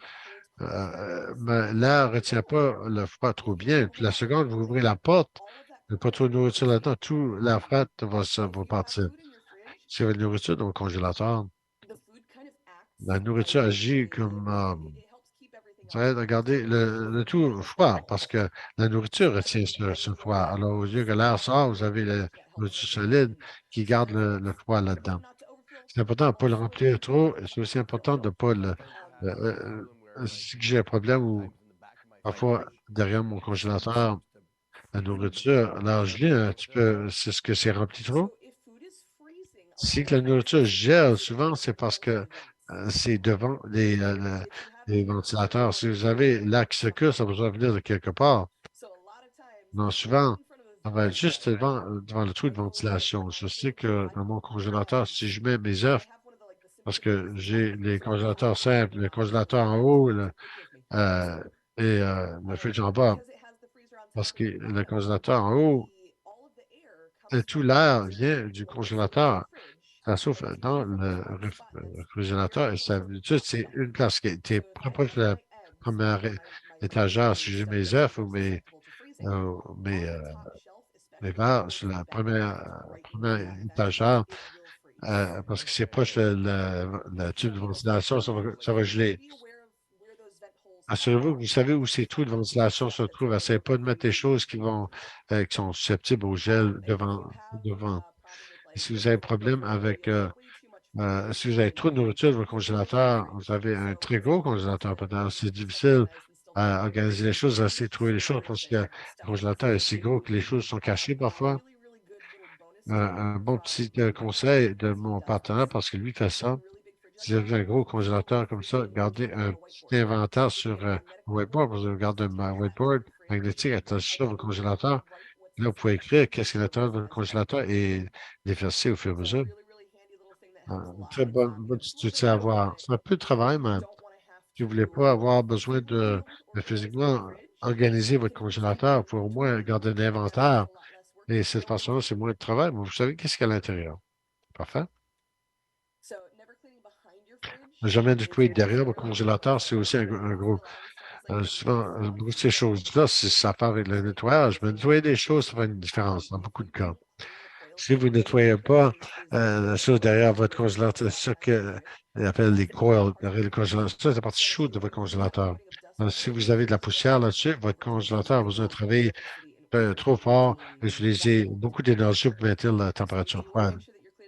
l'air ne retient pas le froid trop bien. Puis la seconde, vous ouvrez la porte, il n'y a pas trop de nourriture là-dedans, tout l'air froid va partir. Si vous avez de la nourriture dans le congélateur, la nourriture agit comme Ça aide à garder le tout froid parce que la nourriture retient ce froid. Alors, au lieu que l'air sort, vous avez la nourriture solide qui garde le froid là-dedans. C'est important de ne pas le remplir trop. Et c'est aussi important de ne pas le. Si j'ai un problème ou parfois derrière mon congélateur, la nourriture, alors je lis un petit peu, c'est ce que c'est rempli trop. Si que la nourriture gèle, souvent, c'est parce que c'est devant les ventilateurs. Si vous avez l'air qui secoue, ça a besoin de venir de quelque part. Non, souvent, ça va être juste devant le trou de ventilation. Je sais que dans mon congélateur, si je mets mes œufs, parce que j'ai les congélateurs simples, le congélateur en haut euh, et le frigo en bas, parce que le congélateur en haut, tout l'air vient du congélateur. Ça souffle dans le réfrigérateur et ça, d'habitude, c'est une place qui était proche de la première étagère si j'ai mes œufs ou euh, mes, euh, mes verres sur la première étagère parce que c'est proche de la tube de ventilation, ça va geler. Assurez-vous que vous savez où ces trous de ventilation se trouvent. Essayez pas de mettre des choses qui sont susceptibles au gel devant. Et si vous avez un problème avec si vous avez trop de nourriture dans votre congélateur, vous avez un très gros congélateur peut-être. C'est difficile à organiser les choses, à essayer de trouver les choses parce que le congélateur est si gros que les choses sont cachées parfois. Un bon petit conseil de mon partenaire, parce que lui fait ça. Si vous avez un gros congélateur comme ça, gardez un petit inventaire sur un whiteboard. Vous gardez un whiteboard magnétique attaché sur votre congélateur. Là, vous pouvez écrire qu'est-ce qui est à l'intérieur de votre congélateur et déverser au fur et à mesure. Une très bonne petite outil à avoir. C'est un peu de travail, mais si vous ne voulez pas avoir besoin de physiquement organiser votre congélateur pour au moins garder un inventaire. Et cette façon-là, c'est moins de travail, mais vous savez qu'est-ce qu'il y a à l'intérieur. Parfait. Ne jamais nettoyer derrière votre congélateur, c'est aussi un gros. Souvent, beaucoup de ces choses-là, si ça fait avec le nettoyage, mais nettoyer des choses, ça fait une différence dans beaucoup de cas. Si vous ne nettoyez pas la chose derrière votre congélateur, c'est ça qu'on appelle les coils derrière le congélateur. Ça, c'est la partie chaude de votre congélateur. Donc, si vous avez de la poussière là-dessus, votre congélateur a besoin de travailler trop fort, utiliser beaucoup d'énergie pour maintenir la température froide.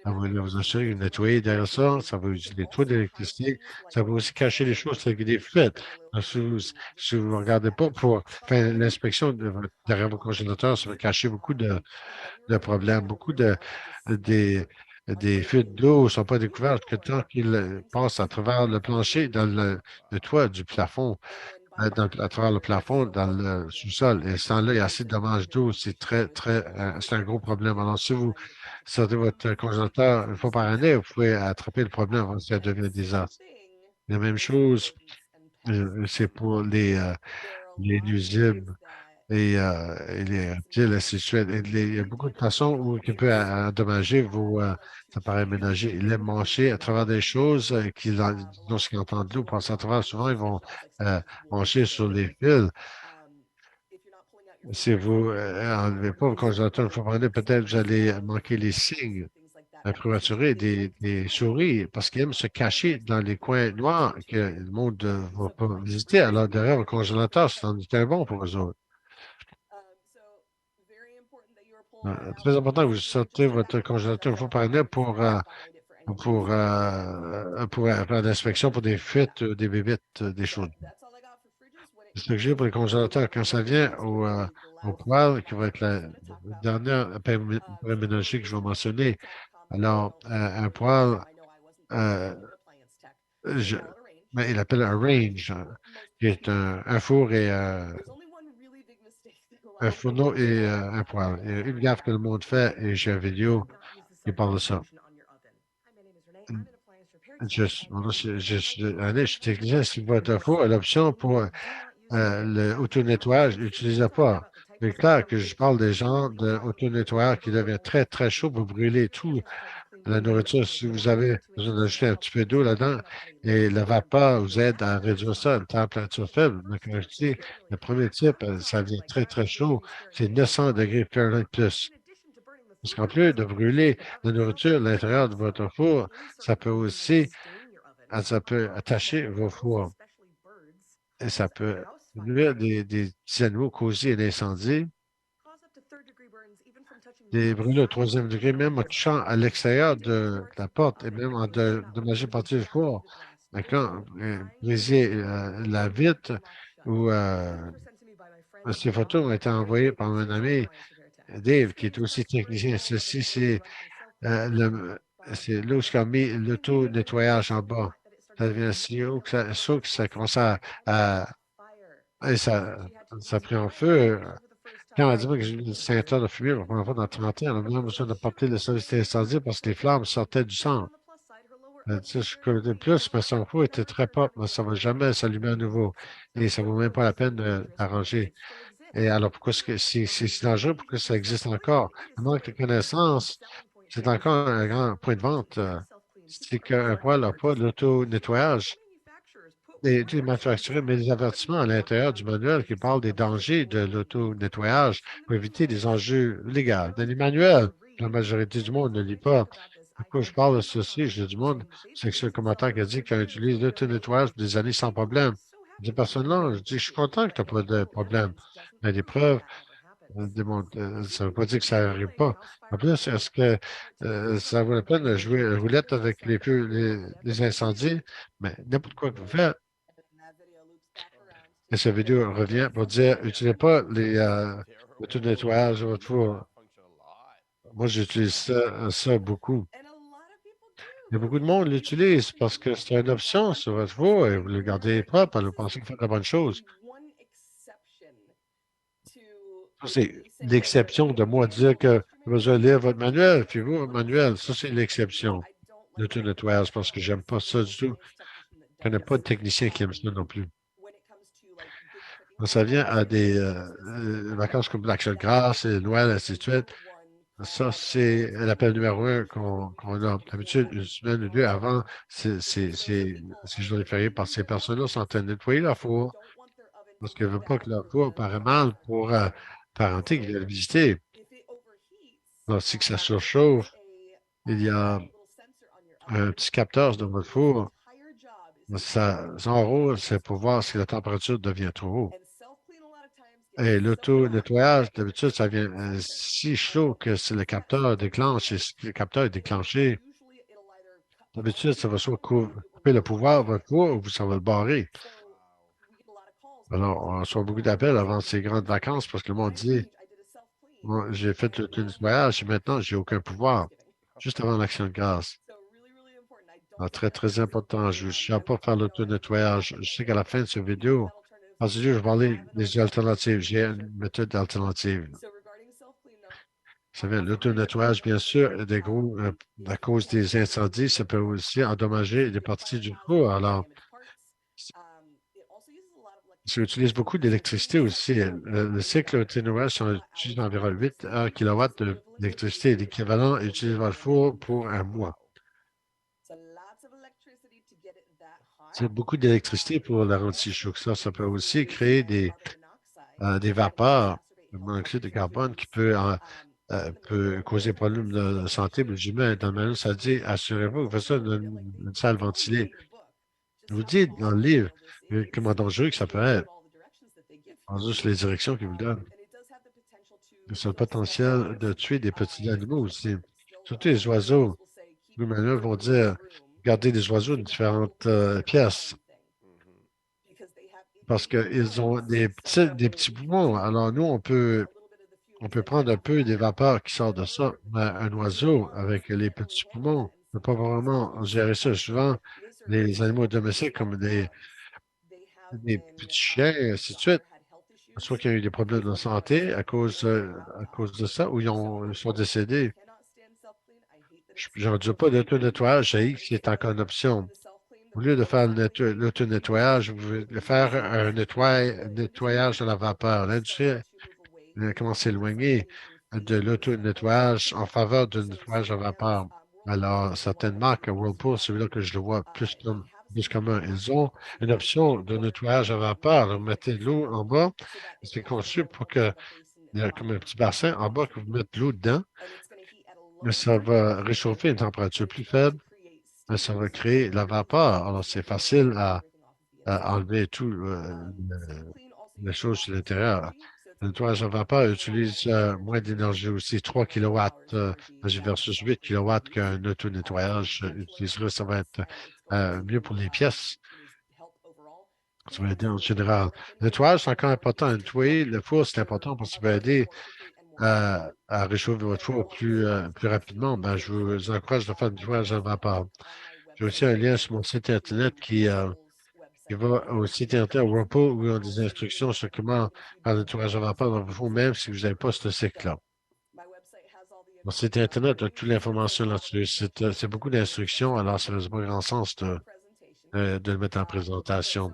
Ça va vous assurer que vous nettoyez derrière ça, ça va utiliser trop d'électricité, ça va aussi cacher les choses avec des fuites. Donc, si vous ne regardez pas pour faire l'inspection derrière vos congélateurs, ça va cacher beaucoup de problèmes. Beaucoup des fuites d'eau ne sont pas découvertes que tant qu'ils passent à travers le plancher, dans le toit du plafond, à travers le plafond, dans le sous-sol. Et sans là, il y a assez de dommages d'eau. C'est un gros problème. Alors, si vous sortez votre congélateur une fois par année, vous pouvez attraper le problème avant que ça devienne un désastre. La même chose, c'est pour les nuisibles et les reptiles, ainsi de suite. Il y a beaucoup de façons où qui peut endommager vos appareils ménagers. Ils aiment manger à travers des choses lorsqu'ils entendent l'eau passer à travers, souvent ils vont euh, manger sur les fils. Si vous n'enlevez pas vos congélateurs une fois par année, peut-être vous allez manquer les signes prématurés des souris parce qu'ils aiment se cacher dans les coins noirs que le monde ne va pas visiter. Alors derrière le congélateur, c'est un bon pour eux autres. Très important que vous sortez votre congélateur une fois par année pour faire l'inspection pour des fuites, des bébites, des choses. C'est ce que j'ai pour les congélateurs. Quand ça vient au poêle, qui va être la dernière ménager que je vais mentionner. Alors, un poêle, euh, je, mais il appelle un range, qui est un four et un fourneau et un poêle. Et une gaffe que le monde fait, et j'ai une vidéo qui parle de ça. Je suis technicien, si votre four a l'option pour le auto-nettoyage, n'utilisez pas. C'est clair que je parle des gens de auto-nettoyage qui devient très, très chaud pour brûler tout la nourriture. Si vous avez besoin d'ajouter un petit peu d'eau là-dedans et la vapeur vous aide à réduire ça à une température faible. Donc, comme je dis, le premier type, ça vient très, très chaud. C'est 900 degrés Fahrenheit plus. Parce qu'en plus de brûler la nourriture à l'intérieur de votre four, ça peut aussi ça peut attacher vos fours. et ça peut nuire des petits animaux, causer un incendie, des brûlures au troisième degré, même en touchant à l'extérieur de la porte et même en dommager partie du four. Mais quand briser la vitre ou ces photos ont été envoyées par un ami, Dave, qui est aussi technicien. Ceci, c'est là où on a mis l'auto-nettoyage en bas. Ça devient si haut que ça commence et ça a pris en feu. Quand on m'a dit moi, que j'ai eu une ceinture de fumée pour la première fois dans 30 ans, on a même besoin de porter le service d'incendie parce que les flammes sortaient du centre. Elle dit, je connais plus, mais son four était très propre, mais ça ne va jamais s'allumer à nouveau. Et ça ne vaut même pas la peine d'arranger. Et alors, pourquoi est-ce que c'est si dangereux? Pourquoi ça existe encore? Le manque de connaissances, c'est encore un grand point de vente. C'est qu'un poêle n'a pas l'auto-nettoyage. Les manufacturiers mettent des avertissements à l'intérieur du manuel qui parlent des dangers de l'auto-nettoyage pour éviter des enjeux légaux. Dans les manuels, la majorité du monde ne lit pas. Pourquoi je parle de ceci? J'ai du monde, c'est que ce commentaire qui a dit qu'on utilise l'auto-nettoyage pour des années sans problème. Des personnes-là, je dis, je suis content que tu n'as pas de problème. Mais des preuves ça ne veut pas dire que ça n'arrive pas. En plus, est-ce que ça vaut la peine de jouer à la roulette avec les feux, les incendies? Mais n'importe quoi que vous faites, et cette vidéo revient pour dire, n'utilisez pas le tout nettoyage de votre four. Moi, j'utilise ça beaucoup. Il y a beaucoup de monde l'utilise parce que c'est une option sur votre four et vous le gardez propre, vous pensez que vous faites la bonne chose. Ça, c'est l'exception de moi dire que vous besoin de lire votre manuel, puis vous, votre manuel, ça, c'est l'exception de tout nettoyage parce que j'aime pas ça du tout. Je connais pas de technicien qui aime ça non plus. Quand ça vient à des vacances comme l'Action de grâce et Noël, ainsi de suite, ça, c'est l'appel numéro un qu'on a. D'habitude, une semaine ou deux avant ces jours fériés, parce que ces personnes-là sont en train de nettoyer leur four parce qu'elles ne veulent pas que leur four paraît mal pour parenté qui vient le visiter. Lorsque ça surchauffe, il y a un petit capteur dans votre four. Son rôle, c'est pour voir si la température devient trop haute. Et l'auto-nettoyage, d'habitude, ça vient si chaud que si le capteur déclenche, et si le capteur est déclenché, d'habitude, ça va soit couper le pouvoir de votre four ou ça va le barrer. Alors, on reçoit beaucoup d'appels avant ces grandes vacances parce que le monde dit, moi, j'ai fait l'auto-nettoyage et maintenant, j'ai aucun pouvoir, juste avant l'action de grâce. Ah, très, très important. Je ne vais pas faire l'auto-nettoyage. Je sais qu'à la fin de cette vidéo, je vais parler des alternatives. J'ai une méthode alternative. Ça vient l'auto-nettoyage, bien sûr, des gros, à cause des incendies, ça peut aussi endommager des parties du four. Alors, ça utilise beaucoup d'électricité aussi. Le cycle auto-nettoyage, ça utilise environ 8 kW d'électricité, l'équivalent utilisé dans le four pour un mois. C'est beaucoup d'électricité pour la rendre si chaud que ça. Ça peut aussi créer des vapeurs, le monoxyde de carbone qui peut causer des problèmes de santé pour l'humain. Dans le manuel, ça dit, assurez-vous que vous faites ça dans une salle ventilée. Je vous dis dans le livre comment dangereux que ça peut être. En juste les directions qu'ils vous donnent. Ça a le potentiel de tuer des petits animaux aussi. Surtout les oiseaux. Les manuels vont dire, gardez des oiseaux de différentes pièces parce qu'ils ont des petits poumons. Alors, nous, on peut prendre un peu des vapeurs qui sortent de ça, mais un oiseau avec les petits poumons ne peut pas vraiment gérer ça. Souvent, les animaux domestiques comme des petits chiens, et ainsi de suite, soit qu'il y a eu des problèmes de santé à cause de ça, ou ils sont décédés. Je ne dis pas d'auto-nettoyage, c'est encore une option. Au lieu de faire l'auto-nettoyage, vous voulez faire un nettoyage de la vapeur. L'industrie commence à s'éloigner de l'auto-nettoyage en faveur du nettoyage à vapeur. Alors, certaines marques, Whirlpool, celui-là que je le vois plus commun, ils ont une option de nettoyage à vapeur. Vous mettez de l'eau en bas. C'est conçu pour que, il y a comme un petit bassin en bas que vous mettez de l'eau dedans, mais ça va réchauffer une température plus faible, mais ça va créer de la vapeur. Alors, c'est facile à enlever tout les choses sur l'intérieur. Le nettoyage à vapeur utilise moins d'énergie aussi, 3 kilowatts versus 8 kilowatts qu'un auto-nettoyage utiliserait. Ça va être mieux pour les pièces. Ça va aider en général. Le nettoyage, c'est encore important. Nettoyer le four, c'est important parce que ça va aider à réchauffer votre four plus rapidement. Ben, je vous encourage de faire du nettoyage à vapeur. J'ai aussi un lien sur mon site Internet qui va au site Internet Whirlpool où ils ont des instructions sur comment faire le nettoyage à vapeur dans vos fours, même si vous n'avez pas ce cycle-là. Mon site Internet a toute l'information là-dessus. C'est beaucoup d'instructions, alors ça n'a pas grand sens de le mettre en présentation.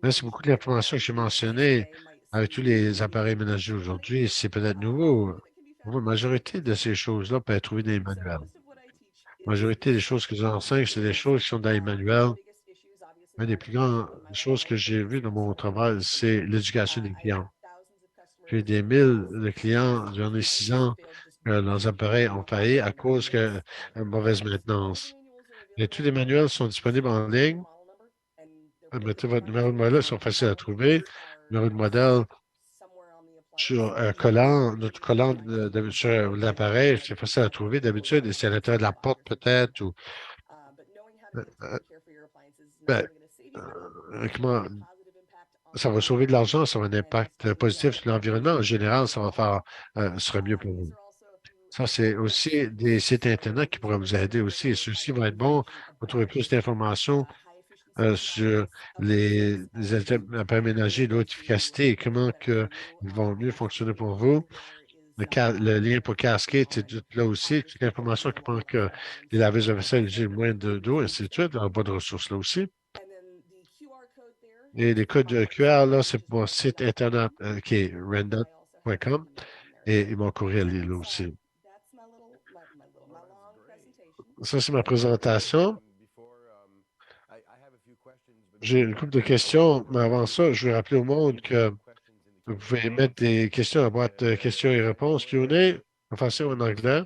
Mais c'est beaucoup d'informations que j'ai mentionnées avec tous les appareils ménagers aujourd'hui. C'est peut-être nouveau. La majorité de ces choses-là peuvent être trouvées dans les manuels. La majorité des choses que j'enseigne, c'est des choses qui sont dans les manuels. Une des plus grandes choses que j'ai vues dans mon travail, c'est l'éducation des clients. J'ai des milles de clients, j'en ai 6 ans, que leurs appareils ont failli à cause de mauvaise maintenance. Et tous les manuels sont disponibles en ligne. Mettez votre numéro de modèle, ils sont faciles à trouver. Numéro de modèle sur un collant, notre collant sur l'appareil, c'est facile à trouver d'habitude, et c'est à l'intérieur de la porte peut-être, ou euh, ben, comment ça va sauver de l'argent, ça va avoir un impact positif sur l'environnement. En général, ça va faire sera mieux pour vous. Ça, c'est aussi des sites Internet qui pourraient vous aider aussi. Et ceux-ci vont être bons pour trouver plus d'informations sur les appareils ménagers de haute efficacité et comment que ils vont mieux fonctionner pour vous. Le lien pour Cascade, c'est tout là aussi. Toute l'information qui prend que les laveuses de vaisselle utilisent moins d'eau, ainsi de suite. Il y aura pas de ressources là aussi. Et les codes QR, là, c'est mon site Internet qui est random.com et mon courriel est là aussi. Ça, c'est ma présentation. J'ai une couple de questions, mais avant ça, je vais rappeler au monde que vous pouvez mettre des questions à la boîte de questions et réponses Q&A en français ou en anglais.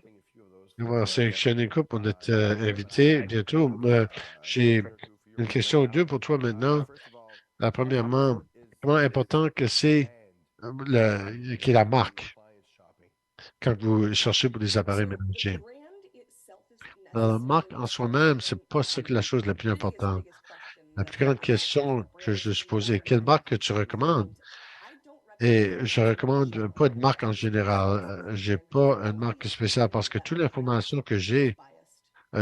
On va sélectionner une couple pour notre invité bientôt. J'ai une question ou deux pour toi maintenant. Premièrement, comment important que c'est qui est la marque quand vous cherchez pour des appareils ménagers? La marque en soi-même, c'est pas ça que la chose la plus importante. La plus grande question que je vais se poser, quelle marque que tu recommandes? Et je recommande pas de marque en général. J'ai pas une marque spéciale parce que toute l'information que j'ai,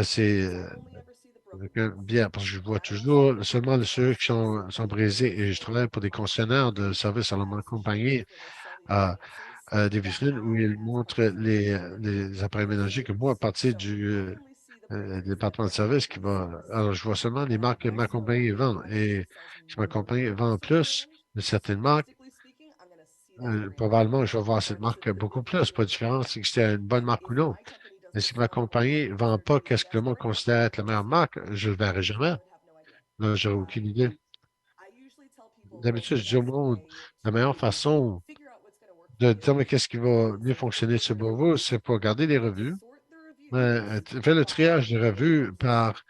c'est bien, parce que je vois toujours seulement ceux qui sont brisés et je travaille pour des concessionnaires de services à la compagnie des vitrines où ils montrent les appareils ménagers que moi, à partir du département de service qui va. Alors, je vois seulement les marques que ma compagnie vend. Et si ma compagnie vend plus de certaines marques, probablement, je vais voir cette marque beaucoup plus. Pas de différence si c'est une bonne marque ou non. Mais si ma compagnie ne vend pas qu'est-ce que le monde considère être la meilleure marque, je ne le verrai jamais. Là, j'aurais aucune idée. D'habitude, je dis au monde, la meilleure façon de déterminer qu'est-ce qui va mieux fonctionner sur vous, c'est pour regarder les revues. Fais le triage des revues par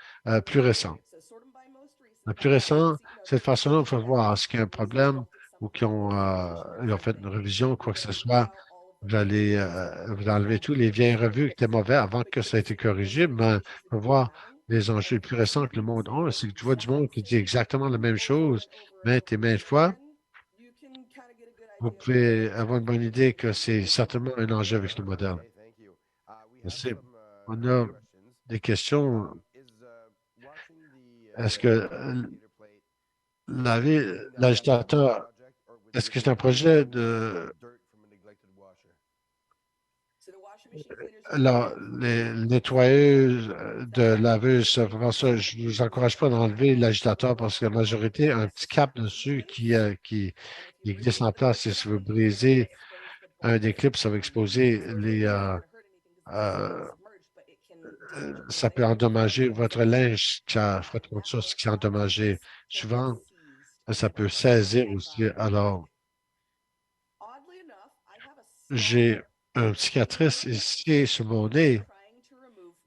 plus récent. Le plus récent, cette façon-là, il faut voir est-ce qu'il y a un problème ou ils ont fait une révision, quoi que ce soit. Vous enlevez tous les vieilles revues qui étaient mauvais avant que ça ait été corrigé, mais il faut voir les enjeux les plus récents que le monde a. C'est que tu vois du monde qui dit exactement la même chose maintes et maintes fois. Vous pouvez avoir une bonne idée que c'est certainement un enjeu avec le modèle. Merci. On a des questions. Est-ce que l'agitateur, est-ce que c'est un projet de les nettoyeuses de laveuse, vraiment ça, je ne vous encourage pas d'enlever l'agitateur parce que la majorité a un petit cap dessus qui glisse en place. Et si vous brisez un des clips, ça va exposer euh, ça peut endommager votre linge qui a frotte contre ça, ce qui est endommagé. Souvent, ça peut saisir aussi. Alors, j'ai une cicatrice ici sur mon nez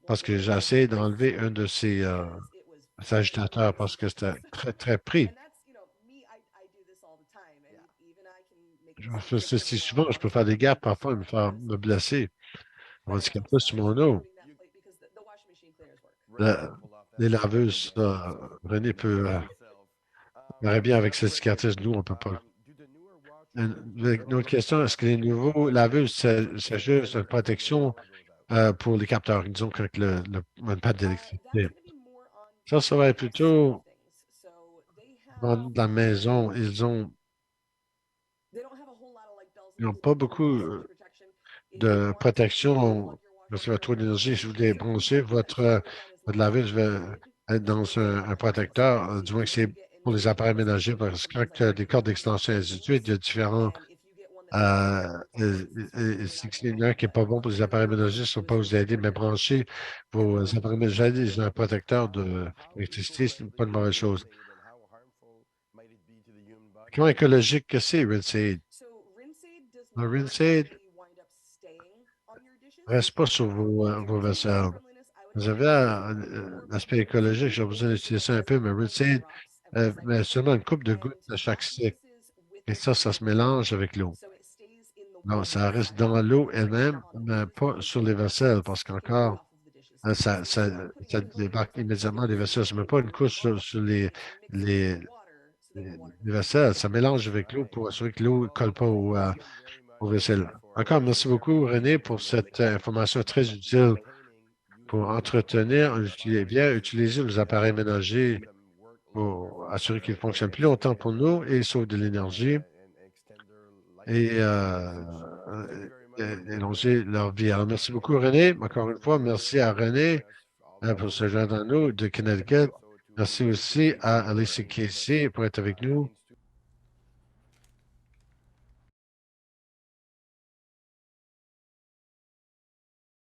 parce que j'ai essayé d'enlever un de ces cet agitateur parce que c'était très, très pris. Je fais ceci souvent, je peux faire des gaps parfois et me blesser. Tandis qu'un peu sur mon dos, la- les laveuses, René peut irait bien avec cette cicatrice. Nous, on ne peut pas. Une autre question, est-ce que les nouveaux laveuses, c'est juste une protection pour les capteurs, disons, avec le pad d'électricité? Ça va être plutôt dans la maison. Ils n'ont pas beaucoup de protection parce qu'il y a trop d'énergie. Si vous voulez brancher votre laveuse, va être dans un protecteur, du moins que c'est pour les appareils ménagers, parce que quand tu as des cordes d'extension et ainsi de suite, il y a différents. Il y en a un qui n'est pas bon pour les appareils ménagers, ça ne va pas vous aider, mais brancher vos appareils ménagers dans un protecteur d'électricité, ce n'est pas une mauvaise chose. Comment écologique que c'est, Rinseaid? Le Rinseaid ne reste pas sur vos vaisselles. Vous avez l'aspect écologique, j'ai besoin d'utiliser ça un peu, mais Rinseaid, mais seulement une coupe de gouttes de chaque stick. Et ça se mélange avec l'eau. Non, ça reste dans l'eau elle-même, mais pas sur les vaisselles, parce qu'encore, ça débarque immédiatement des vaisselles. Ça ne met pas une couche sur les, les vaisselles. Ça mélange avec l'eau pour assurer que l'eau ne colle pas aux vaisselles. Encore, merci beaucoup, René, pour cette information très utile pour entretenir, bien utiliser les appareils ménagers pour assurer qu'ils fonctionnent plus longtemps pour nous et sauvent de l'énergie et élonger leur vie. Alors, merci beaucoup, René. Encore une fois, merci à René pour se joindre à nous de Connecticut. Merci aussi à Alicia Casey pour être avec nous.